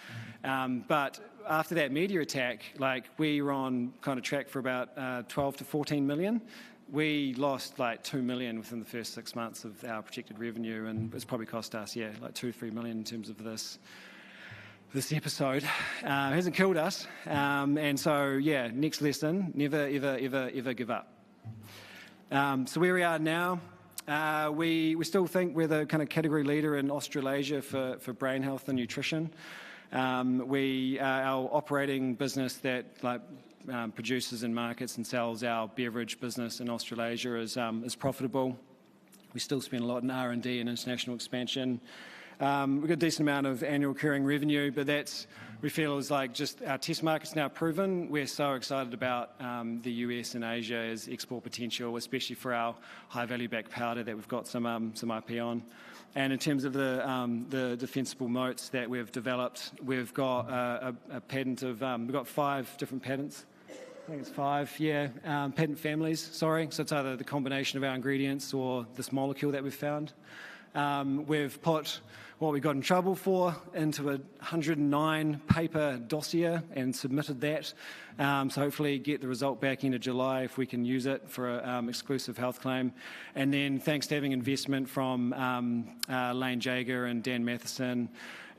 But after that media attack, we were on kind of track for about 12 to 14 million. We lost 2 million within the first 6 months of our projected revenue, and it's probably cost us, 2 to 3 million in terms of this episode. It hasn't killed us. And so, next lesson, never, ever, ever, ever give up. So where we are now, we still think we're the kind of category leader in Australasia for brain health and nutrition. Our operating business that produces and markets and sells our beverage business in Australasia is profitable. We still spend a lot in R&D and international expansion. We've got a decent amount of annual recurring revenue, but we feel is just our test market's now proven. We're so excited about the US and Asia as export potential, especially for our high-value back powder that we've got some IP on. And in terms of the defensible moats that we've developed, we've got a patent of, we've got 5 different patents. I think it's 5, patent families, sorry. So it's either the combination of our ingredients or this molecule that we've found. We've put what we got in trouble for into a 109 paper dossier and submitted that. So hopefully get the result back into July if we can use it for an exclusive health claim. And then thanks to having investment from Lane Jager and Dan Matheson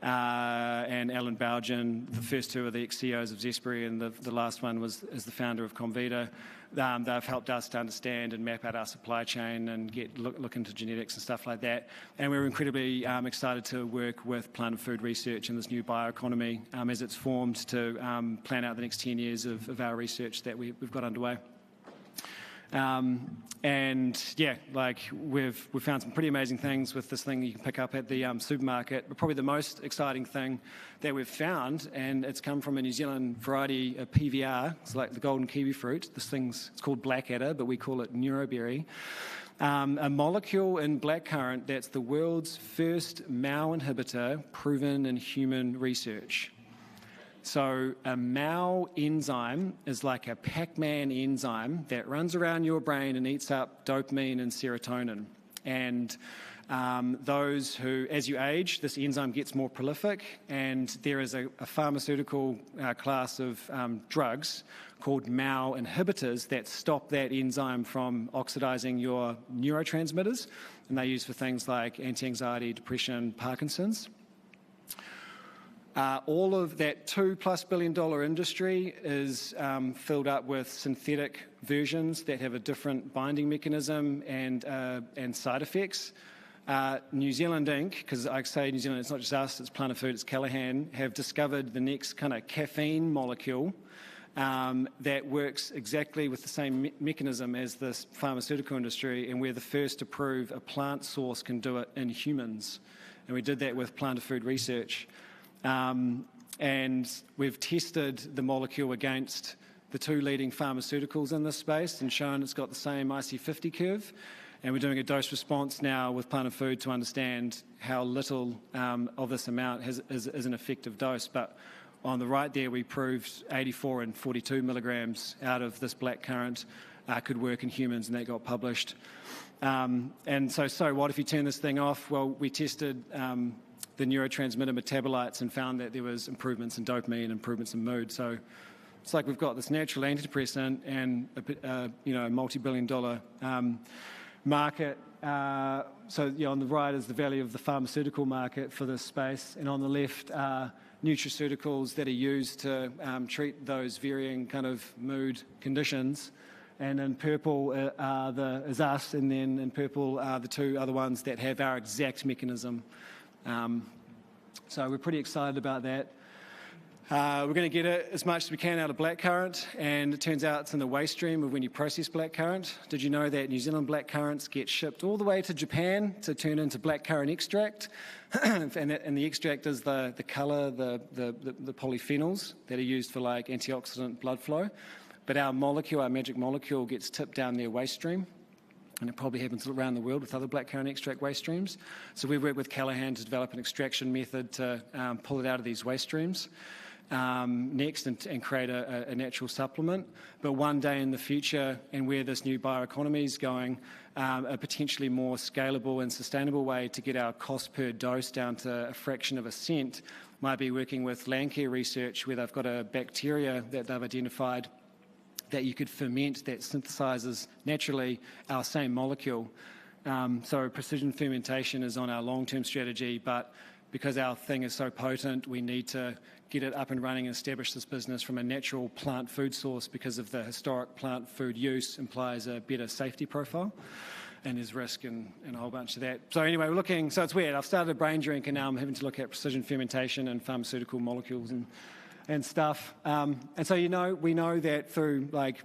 and Alan Bougen, the first 2 are the ex-CEOs of Zespri, and the last one is the founder of Comvita. They've helped us to understand and map out our supply chain and look into genetics and stuff like that. And we're incredibly excited to work with Plant and Food Research and this new bioeconomy as it's formed to plan out the next 10 years of our research that we've got underway. We've found some pretty amazing things with this thing you can pick up at the supermarket. But probably the most exciting thing that we've found, and it's come from a New Zealand variety of PVR. It's like the golden kiwi fruit. It's called blackadder, but we call it neuroberry. A molecule in blackcurrant that's the world's first MAO inhibitor proven in human research. So a MAO enzyme is like a Pac-Man enzyme that runs around your brain and eats up dopamine and serotonin. And those who, as you age, this enzyme gets more prolific, and there is a pharmaceutical class of drugs called MAO inhibitors that stop that enzyme from oxidizing your neurotransmitters, and they're used for things like anti-anxiety, depression, Parkinson's. All of that $2+ billion industry is filled up with synthetic versions that have a different binding mechanism and side effects. New Zealand Inc., because I say New Zealand, it's not just us, it's Plant and Food, it's Callaghan, have discovered the next kind of caffeine molecule that works exactly with the same mechanism as this pharmaceutical industry, and we're the first to prove a plant source can do it in humans. And we did that with Plant and Food Research. And we've tested the molecule against the 2 leading pharmaceuticals in this space and shown it's got the same IC50 curve. And we're doing a dose response now with Plant and Food to understand how little of this amount is an effective dose. But on the right there, we proved 84 and 42 milligrams out of this blackcurrant could work in humans, and that got published. And so what if you turn this thing off? Well, we tested the neurotransmitter metabolites and found that there was improvements in dopamine, improvements in mood. So it's like we've got this natural antidepressant and a multi-billion-dollar market. So on the right is the value of the pharmaceutical market for this space, and on the left are nutraceuticals that are used to treat those varying kind of mood conditions. And in purple is us, and then in purple are the two other ones that have our exact mechanism. So we're pretty excited about that. We're going to get it as much as we can out of blackcurrant, and it turns out it's in the waste stream of when you process blackcurrant. Did you know that New Zealand blackcurrants get shipped all the way to Japan to turn into blackcurrant extract? and the extract is the colour, the polyphenols that are used for like antioxidant blood flow. But our molecule, our magic molecule, gets tipped down their waste stream. And it probably happens around the world with other blackcurrant extract waste streams. So we work with Callaghan to develop an extraction method to pull it out of these waste streams next and create a natural supplement. But one day in the future, and where this new bioeconomy is going, a potentially more scalable and sustainable way to get our cost per dose down to a fraction of a cent might be working with Landcare Research, where they've got a bacteria that they've identified that you could ferment that synthesizes naturally our same molecule. So precision fermentation is on our long-term strategy, but because our thing is so potent, we need to get it up and running and establish this business from a natural plant food source, because of the historic plant food use implies a better safety profile, and there's risk and a whole bunch of that. So anyway, we're looking, so it's weird. I've started a brain drink, and now I'm having to look at precision fermentation and pharmaceutical molecules and stuff. And so, we know that through like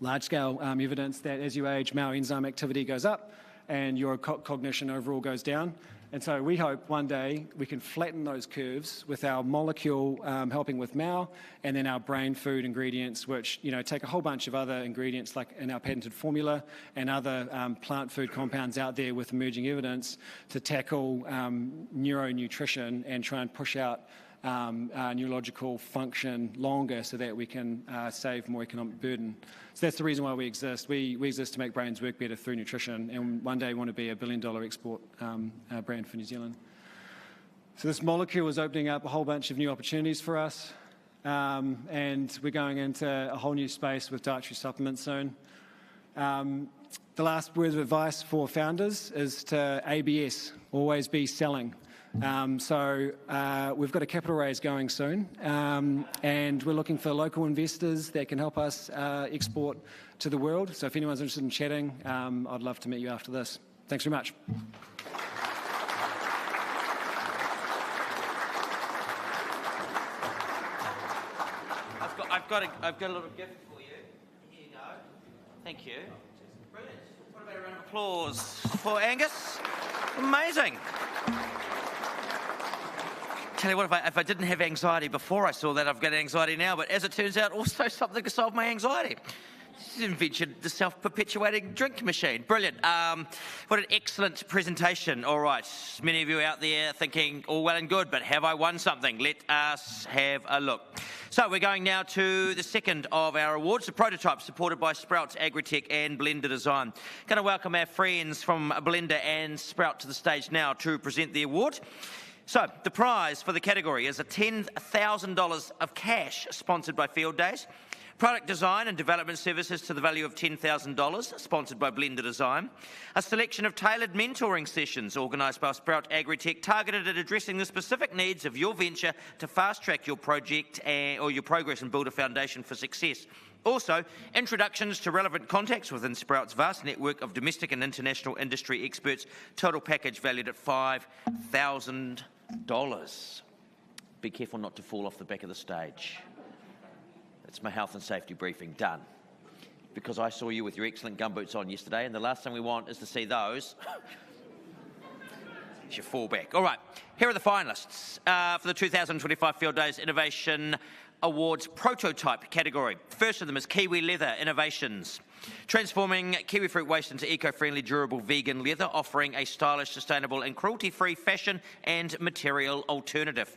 large-scale evidence that as you age, MAO enzyme activity goes up and your cognition overall goes down. And so we hope one day we can flatten those curves with our molecule helping with MAO, and then our brain food ingredients, which take a whole bunch of other ingredients like in our patented formula and other plant food compounds out there with emerging evidence to tackle neuronutrition and try and push out neurological function longer so that we can save more economic burden. So that's the reason why we exist. We exist to make brains work better through nutrition, and one day we want to be $1 billion export brand for New Zealand. So this molecule is opening up a whole bunch of new opportunities for us, and we're going into a whole new space with dietary supplements soon. The last word of advice for founders is to ABS, always be selling. So we've got a capital raise going soon, and we're looking for local investors that can help us export to the world. So if anyone's interested in chatting, I'd love to meet you after this. Thanks very much. I've got a little gift for you. Here you go. Thank you. Brilliant. What about a round of applause for Angus? Amazing. Tell you what, if I didn't have anxiety before I saw that, I've got anxiety now. But as it turns out, also something to solve my anxiety. This invention, the self-perpetuating drink machine. Brilliant. What an excellent presentation. All right, many of you out there thinking, all well and good, but have I won something? Let us have a look. So we're going now to the second of our awards, the prototype supported by Sprouts agri-tech and Blender Design. Going to welcome our friends from Blender and Sprout to the stage now to present the award. So, the prize for the category is a $10,000 of cash sponsored by Fieldays, product design and development services to the value of $10,000 sponsored by Blender Design, a selection of tailored mentoring sessions organised by Sprout Agri-Tech targeted at addressing the specific needs of your venture to fast-track your project or your progress and build a foundation for success. Also, introductions to relevant contacts within Sprout's vast network of domestic and international industry experts, total package valued at $5,000. Be careful not to fall off the back of the stage. That's my health and safety briefing done. Because I saw you with your excellent gumboots on yesterday, and the last thing we want is to see those. You fall back. All right, here are the finalists for the 2025 Fieldays Innovation Awards prototype category. First of them is Kiwi Leather Innovations, transforming kiwi fruit waste into eco-friendly, durable, vegan leather, offering a stylish, sustainable and cruelty-free fashion and material alternative.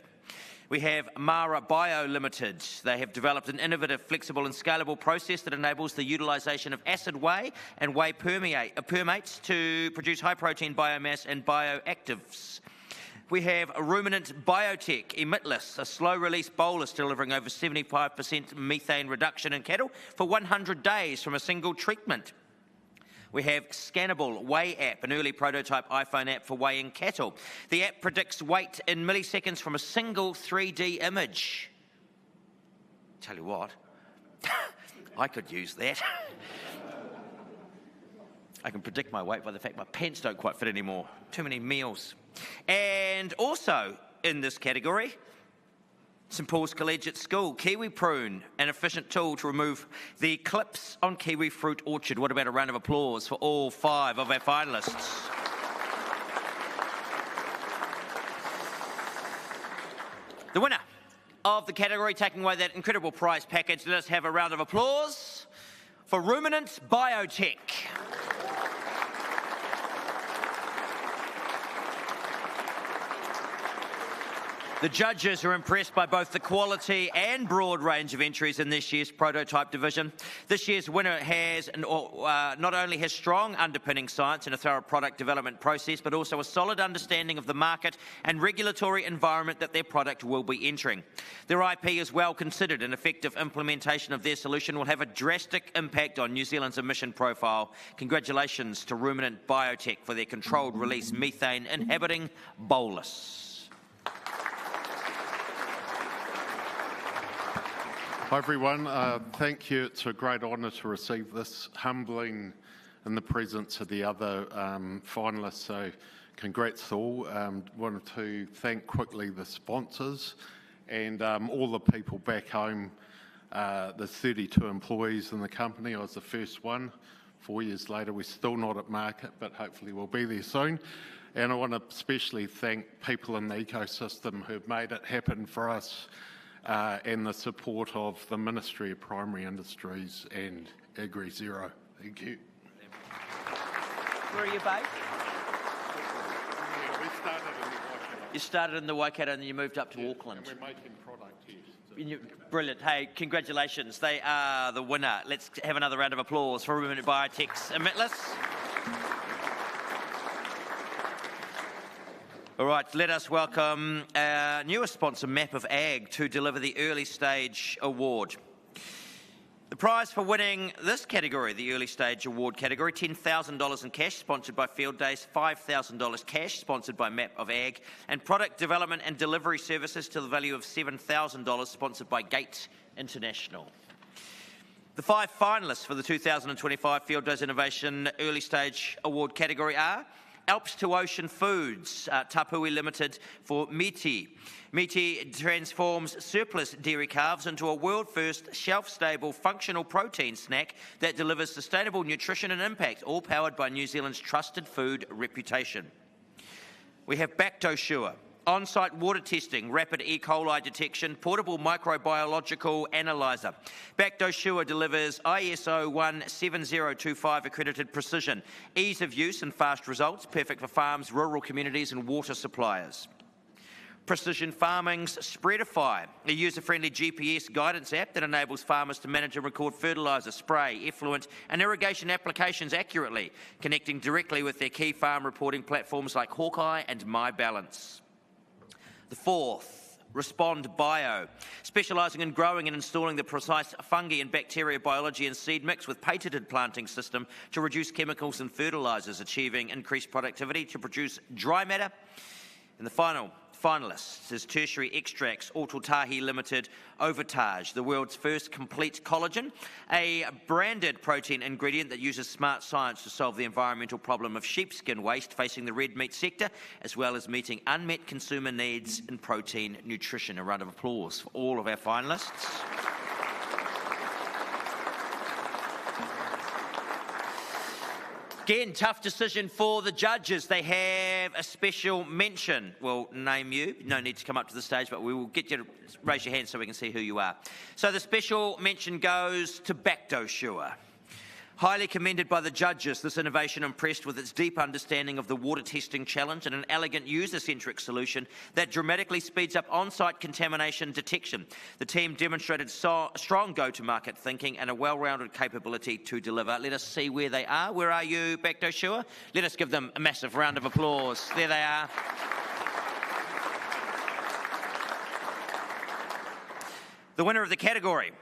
We have Mara Bio Limited. They have developed an innovative, flexible and scalable process that enables the utilisation of acid whey and whey permates to produce high-protein biomass and bioactives. We have Ruminant Biotech Emitless, a slow-release bolus delivering over 75% methane reduction in cattle for 100 days from a single treatment. We have Scannable Weigh app, an early prototype iPhone app for weighing cattle. The app predicts weight in milliseconds from a single 3D image. Tell you what, I could use that. I can predict my weight by the fact my pants don't quite fit anymore. Too many meals. And also in this category, St Paul's Collegiate School, Kiwi Prune, an efficient tool to remove the clips on kiwi fruit orchard. What about a round of applause for all 5 of our finalists? The winner of the category, taking away that incredible prize package, let us have a round of applause for Ruminant Biotech. The judges are impressed by both the quality and broad range of entries in this year's prototype division. This year's winner has not only has strong underpinning science and a thorough product development process, but also a solid understanding of the market and regulatory environment that their product will be entering. Their IP is well considered, and effective implementation of their solution will have a drastic impact on New Zealand's emission profile. Congratulations to Ruminant Biotech for their controlled release methane inhibiting bolus. Hi everyone, thank you. It's a great honour to receive this, humbling in the presence of the other finalists, so congrats all. Wanted to thank quickly the sponsors and all the people back home. There's 32 employees in the company. I was the first one. 4 years later, we're still not at market, but hopefully we'll be there soon. And I want to especially thank people in the ecosystem who've made it happen for us. And the support of the Ministry of Primary Industries and Agri-Zero. Thank you. Where are you based? We started in the Waikato. You started in the Waikato and then you moved up to Auckland. And we're making product here. So. Brilliant. Hey, congratulations. They are the winner. Let's have another round of applause for Ruminant Biotech's Emitless. All right, let us welcome our newest sponsor, Map of Ag, to deliver the Early Stage Award. The prize for winning this category, the Early Stage Award category, $10,000 in cash, sponsored by Fieldays, $5,000 cash, sponsored by Map of Ag, and product development and delivery services to the value of $7,000, sponsored by Gate International. The 5 finalists for the 2025 Fieldays Innovation Early Stage Award category are Alps to Ocean Foods, Tapui Limited for Miti. Miti transforms surplus dairy calves into a world-first, shelf-stable, functional protein snack that delivers sustainable nutrition and impact, all powered by New Zealand's trusted food reputation. We have Bactosure, on-site water testing, rapid E. coli detection, portable microbiological analyzer. Bactosure delivers ISO 17025 accredited precision, ease of use and fast results, perfect for farms, rural communities and water suppliers. Precision Farming's Spreadify, a user-friendly GPS guidance app that enables farmers to manage and record fertiliser, spray, effluent and irrigation applications accurately, connecting directly with their key farm reporting platforms like Hawkeye and MyBalance. The 4th, Respond Bio, specialising in growing and installing the precise fungi and bacteria biology and seed mix with patented planting system to reduce chemicals and fertilisers, achieving increased productivity to produce dry matter. And the final finalists is Tertiary Extracts, Autotahi Limited, Overtage, the world's first complete collagen, a branded protein ingredient that uses smart science to solve the environmental problem of sheepskin waste facing the red meat sector, as well as meeting unmet consumer needs in protein nutrition. A round of applause for all of our finalists. Again, tough decision for the judges. They have a special mention. We'll name you. No need to come up to the stage, but we will get you to raise your hand so we can see who you are. So the special mention goes to Bactosure. Highly commended by the judges, this innovation impressed with its deep understanding of the water testing challenge and an elegant user-centric solution that dramatically speeds up on-site contamination detection. The team demonstrated strong go-to-market thinking and a well-rounded capability to deliver. Let us see where they are. Where are you, Bactosure? Let us give them a massive round of applause. There they are. The winner of the category,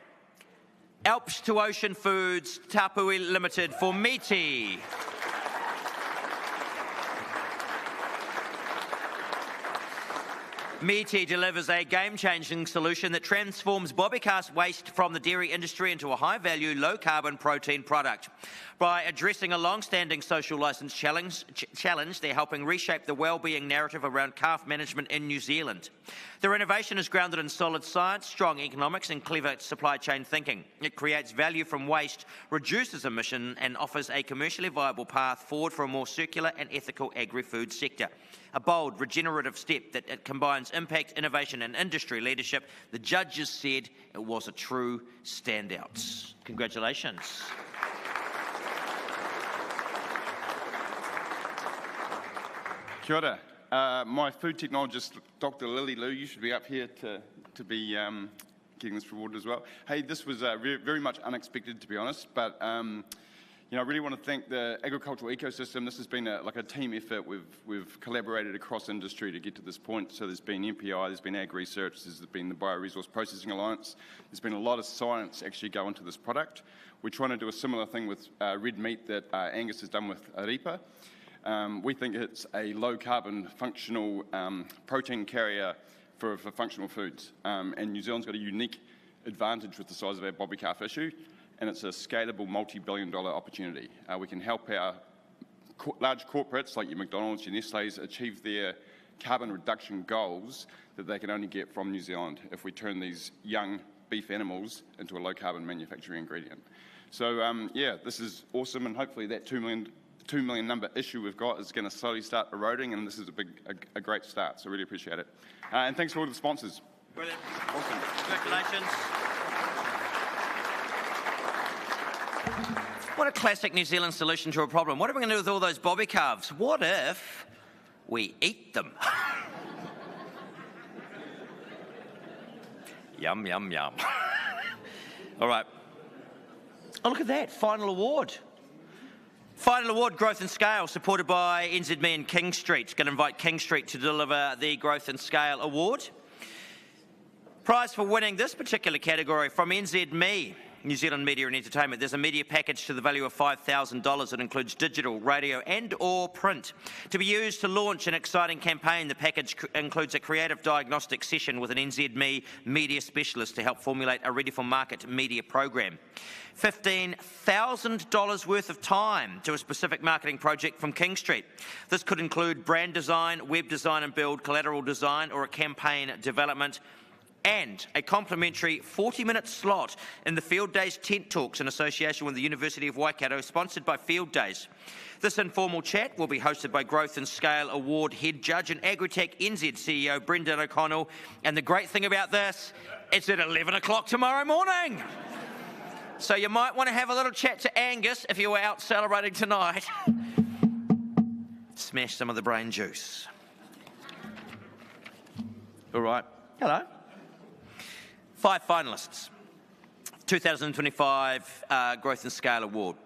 Alps to Ocean Foods, Tapui Limited for Meaty. Meaty delivers a game-changing solution that transforms bobbycast waste from the dairy industry into a high-value, low-carbon protein product. By addressing a long-standing social licence challenge, they're helping reshape the well-being narrative around calf management in New Zealand. Their innovation is grounded in solid science, strong economics and clever supply chain thinking. It creates value from waste, reduces emission and offers a commercially viable path forward for a more circular and ethical agri-food sector. A bold, regenerative step that it combines impact, innovation and industry leadership. The judges said it was a true standout. Congratulations. Kia ora. My food technologist, Dr. Lily Liu, you should be up here to be getting this reward as well. Hey, this was very much unexpected, to be honest, but I really want to thank the agricultural ecosystem. This has been like a team effort. We've collaborated across industry to get to this point. So there's been MPI, there's been Ag Research, there's been the Bioresource Processing Alliance. There's been a lot of science actually go into this product. We're trying to do a similar thing with red meat that Angus has done with Aripa. We think it's a low-carbon functional protein carrier for functional foods. And New Zealand's got a unique advantage with the size of our bobby calf issue, and it's a scalable multi-billion-dollar opportunity. We can help our large corporates like your McDonald's, your Nestle's achieve their carbon reduction goals that they can only get from New Zealand if we turn these young beef animals into a low-carbon manufacturing ingredient. So yeah, this is awesome, and hopefully that 2 million number issue we've got is going to slowly start eroding, and this is a great start, so really appreciate it. And thanks to all the sponsors. Brilliant. Awesome. Congratulations. What a classic New Zealand solution to a problem. What are we going to do with all those bobby calves? What if we eat them? Yum, yum, yum. All right. Oh, look at that. Final award. Final award, Growth and Scale, supported by NZME and King Street. Going to invite King Street to deliver the Growth and Scale Award. Prize for winning this particular category from NZME, New Zealand Media and Entertainment. There's a media package to the value of $5,000 that includes digital, radio and or print. To be used to launch an exciting campaign, the package includes a creative diagnostic session with an NZME media specialist to help formulate a ready-for-market media program. $15,000 worth of time to a specific marketing project from King Street. This could include brand design, web design and build, collateral design or a campaign development, and a complimentary 40-minute slot in the Fieldays tent talks in association with the University of Waikato, sponsored by Fieldays. This informal chat will be hosted by Growth and Scale Award Head Judge and agri-tech NZ CEO Brendan O'Connell. And the great thing about this, it's at 11 o'clock tomorrow morning. So you might want to have a little chat to Angus if you were out celebrating tonight. Smash some of the brain juice. All right. Hello. 5 finalists. 2025 Growth and Scale Award.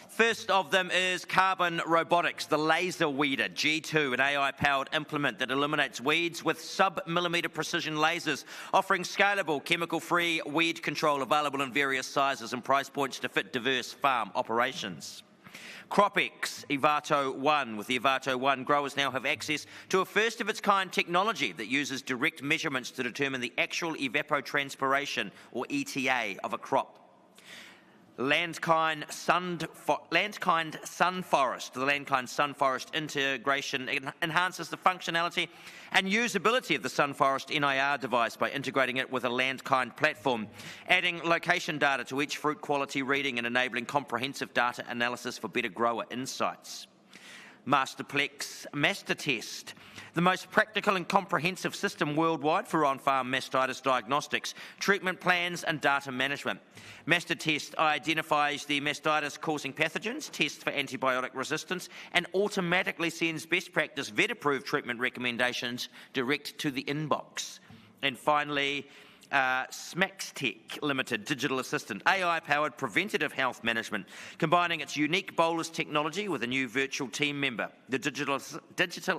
First of them is Carbon Robotics, the laser weeder G2, an AI-powered implement that eliminates weeds with sub-millimetre precision lasers, offering scalable, chemical-free weed control available in various sizes and price points to fit diverse farm operations. CropX Evato 1. With the Evato 1, growers now have access to a first-of-its-kind technology that uses direct measurements to determine the actual evapotranspiration, or ETA, of a crop. Landkind Sunforest. The Landkind Sunforest integration enhances the functionality and usability of the Sunforest NIR device by integrating it with a Landkind platform, adding location data to each fruit quality reading and enabling comprehensive data analysis for better grower insights. MasterTest, the most practical and comprehensive system worldwide for on-farm mastitis diagnostics, treatment plans and data management. MasterTest identifies the mastitis-causing pathogens, tests for antibiotic resistance, and automatically sends best practice vet-approved treatment recommendations direct to the inbox. And finally, Smaxtech Limited digital assistant, AI-powered preventative health management, combining its unique bolus technology with a new virtual team member, the digital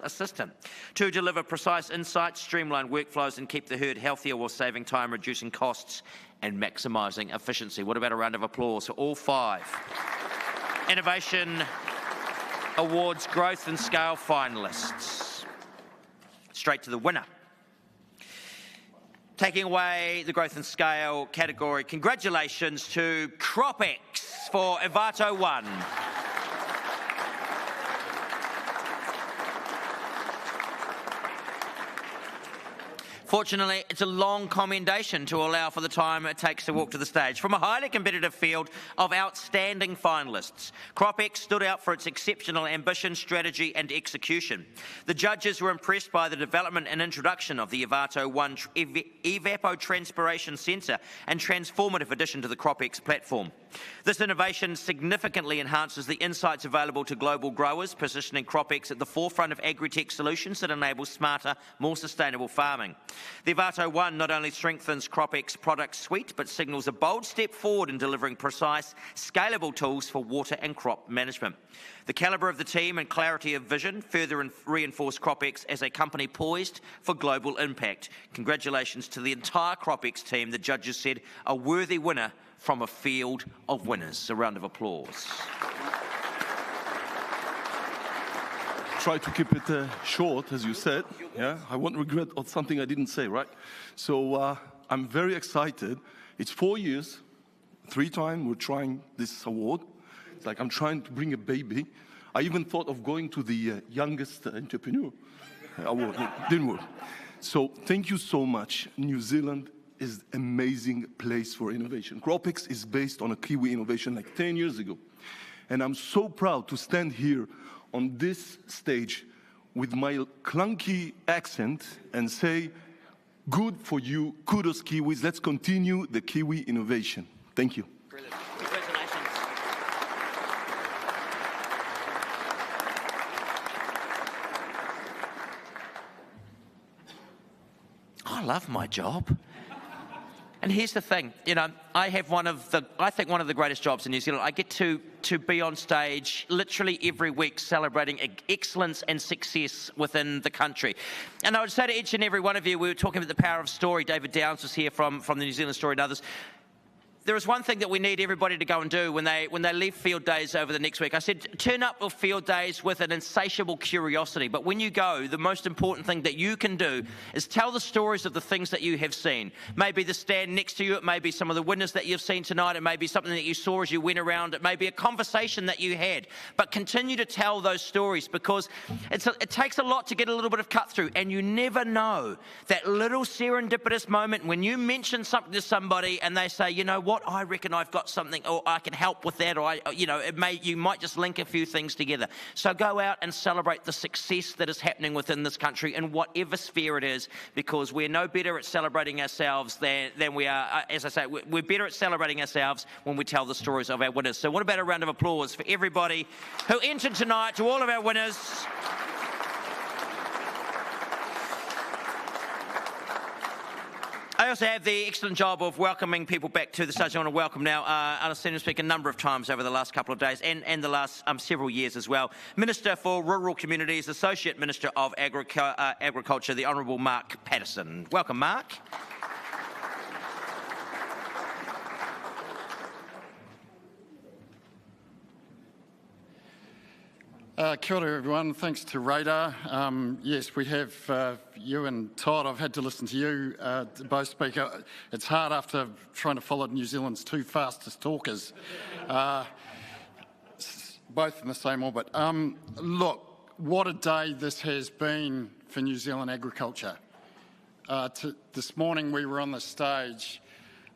assistant, to deliver precise insights, streamline workflows and keep the herd healthier while saving time, reducing costs and maximising efficiency. What about a round of applause for all 5 Innovation Awards Growth and Scale finalists? Straight to the winner. Taking away the growth and scale category, congratulations to CropX for Evato 1. Fortunately, it's a long commendation to allow for the time it takes to walk to the stage. From a highly competitive field of outstanding finalists, CropX stood out for its exceptional ambition, strategy and execution. The judges were impressed by the development and introduction of the Evato 1 evapotranspiration sensor and transformative addition to the CropX platform. This innovation significantly enhances the insights available to global growers, positioning CropX at the forefront of agri-tech solutions that enable smarter, more sustainable farming. The Evato 1 not only strengthens CropX product suite, but signals a bold step forward in delivering precise, scalable tools for water and crop management. The calibre of the team and clarity of vision further reinforce CropX as a company poised for global impact. Congratulations to the entire CropX team. The judges said a worthy winner from a field of winners. A round of applause. Try to keep it short, as you said. Yeah, I won't regret on something I didn't say, right? So I'm very excited. It's 4 years, 3 times we're trying this award. It's like I'm trying to bring a baby. I even thought of going to the youngest entrepreneur award. It didn't work. So thank you so much. New Zealand is an amazing place for innovation. CropX is based on a Kiwi innovation like 10 years ago. And I'm so proud to stand here on this stage with my clunky accent and say, good for you, kudos Kiwis, let's continue the Kiwi innovation. Thank you. Brilliant. Congratulations. I love my job. And here's the thing, you know, I think one of the greatest jobs in New Zealand. I get to be on stage literally every week celebrating excellence and success within the country. And I would say to each and every one of you, we were talking about the power of story. David Downs was here from the New Zealand Story and others. There is one thing that we need everybody to go and do when they leave Field Days over the next week. I said, turn up for Field Days with an insatiable curiosity. But when you go, the most important thing that you can do is tell the stories of the things that you have seen. Maybe the stand next to you, it may be some of the winners that you've seen tonight, it may be something that you saw as you went around, it may be a conversation that you had. But continue to tell those stories, because it takes a lot to get a little bit of cut through, and you never know that little serendipitous moment when you mention something to somebody and they say, you know what, I reckon I've got something, or I can help with that, or you might just link a few things together. So go out and celebrate the success that is happening within this country in whatever sphere it is, because we're no better at celebrating ourselves than we are, as I say, we're better at celebrating ourselves when we tell the stories of our winners. So what about a round of applause for everybody who entered tonight, to all of our winners. I also have the excellent job of welcoming people back to the stage. I want to welcome now, I've seen him speak a number of times over the last couple of days and the last several years as well. Minister for Rural Communities, Associate Minister of Agriculture, the Honourable Mark Patterson. Welcome, Mark. Kia ora everyone, thanks to Radar. Yes, we have you and Todd. I've had to listen to you both speak. It's hard after trying to follow New Zealand's 2 fastest talkers, both in the same orbit. Look, what a day this has been for New Zealand agriculture. This morning we were on the stage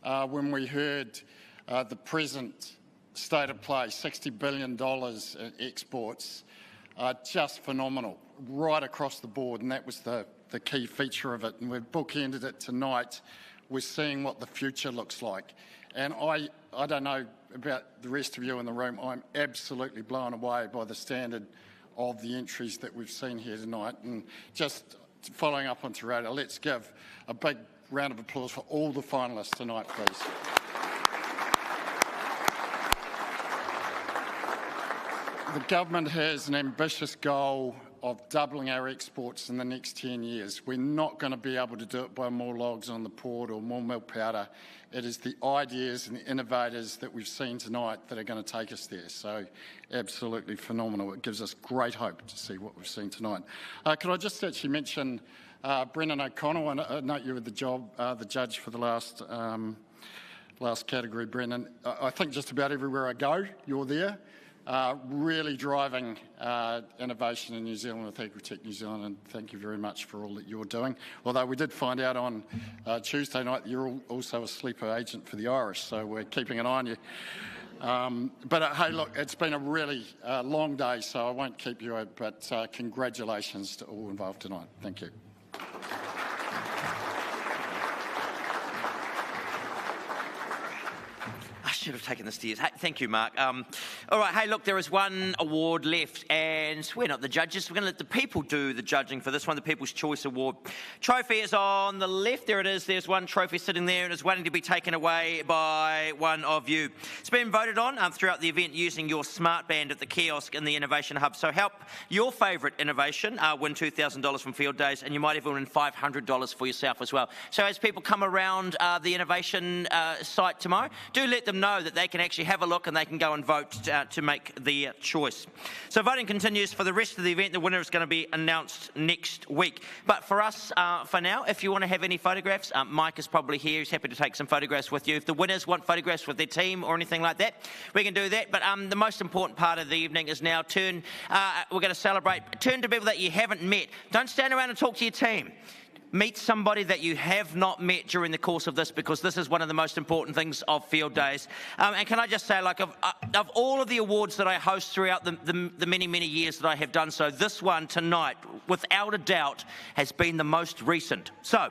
when we heard the present state of play, $60 billion in exports, just phenomenal, right across the board, and that was the key feature of it. And we've bookended it tonight. We're seeing what the future looks like. And I don't know about the rest of you in the room, I'm absolutely blown away by the standard of the entries that we've seen here tonight. And just following up on Radar, let's give a big round of applause for all the finalists tonight, please. The government has an ambitious goal of doubling our exports in the next 10 years. We're not going to be able to do it by more logs on the port or more milk powder. It is the ideas and the innovators that we've seen tonight that are going to take us there. So absolutely phenomenal. It gives us great hope to see what we've seen tonight. Could I just actually mention Brendan O'Connell? I note you were the judge for the last category, Brendan. I think just about everywhere I go, you're there. Really driving innovation in New Zealand with agri-tech New Zealand, and thank you very much for all that you're doing. Although we did find out on Tuesday night that you're also a sleeper agent for the Irish, so we're keeping an eye on you. But hey, look, it's been a really long day, so I won't keep you, but congratulations to all involved tonight. Thank you. Should have taken the stairs. Hey, thank you, Mark. All right, hey, look, there is one award left, and we're not the judges. We're going to let the people do the judging for this one, the People's Choice Award. Trophy is on the left. There it is. There's one trophy sitting there, and it's waiting to be taken away by one of you. It's been voted on throughout the event using your smart band at the kiosk in the Innovation Hub. So help your favourite innovation win $2,000 from Fieldays, and you might even win $500 for yourself as well. So as people come around the innovation site tomorrow, do let them know that they can actually have a look and they can go and vote to make the choice. So voting continues for the rest of the event. The winner is going to be announced next week. But for us, for now, if you want to have any photographs, Mike is probably here. He's happy to take some photographs with you. If the winners want photographs with their team or anything like that, we can do that. But the most important part of the evening is now we're going to celebrate. Turn to people that you haven't met. Don't stand around and talk to your team. Meet somebody that you have not met during the course of this, because this is one of the most important things of Fieldays. And can I just say, like, of all of the awards that I host throughout the many, many years that I have done so, this one tonight, without a doubt, has been the most recent. So,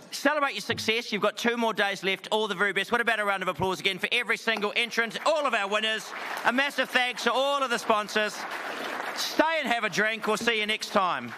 celebrate your success. You've got 2 more days left. All the very best. What about a round of applause again for every single entrant, all of our winners. A massive thanks to all of the sponsors. Stay and have a drink. We'll see you next time.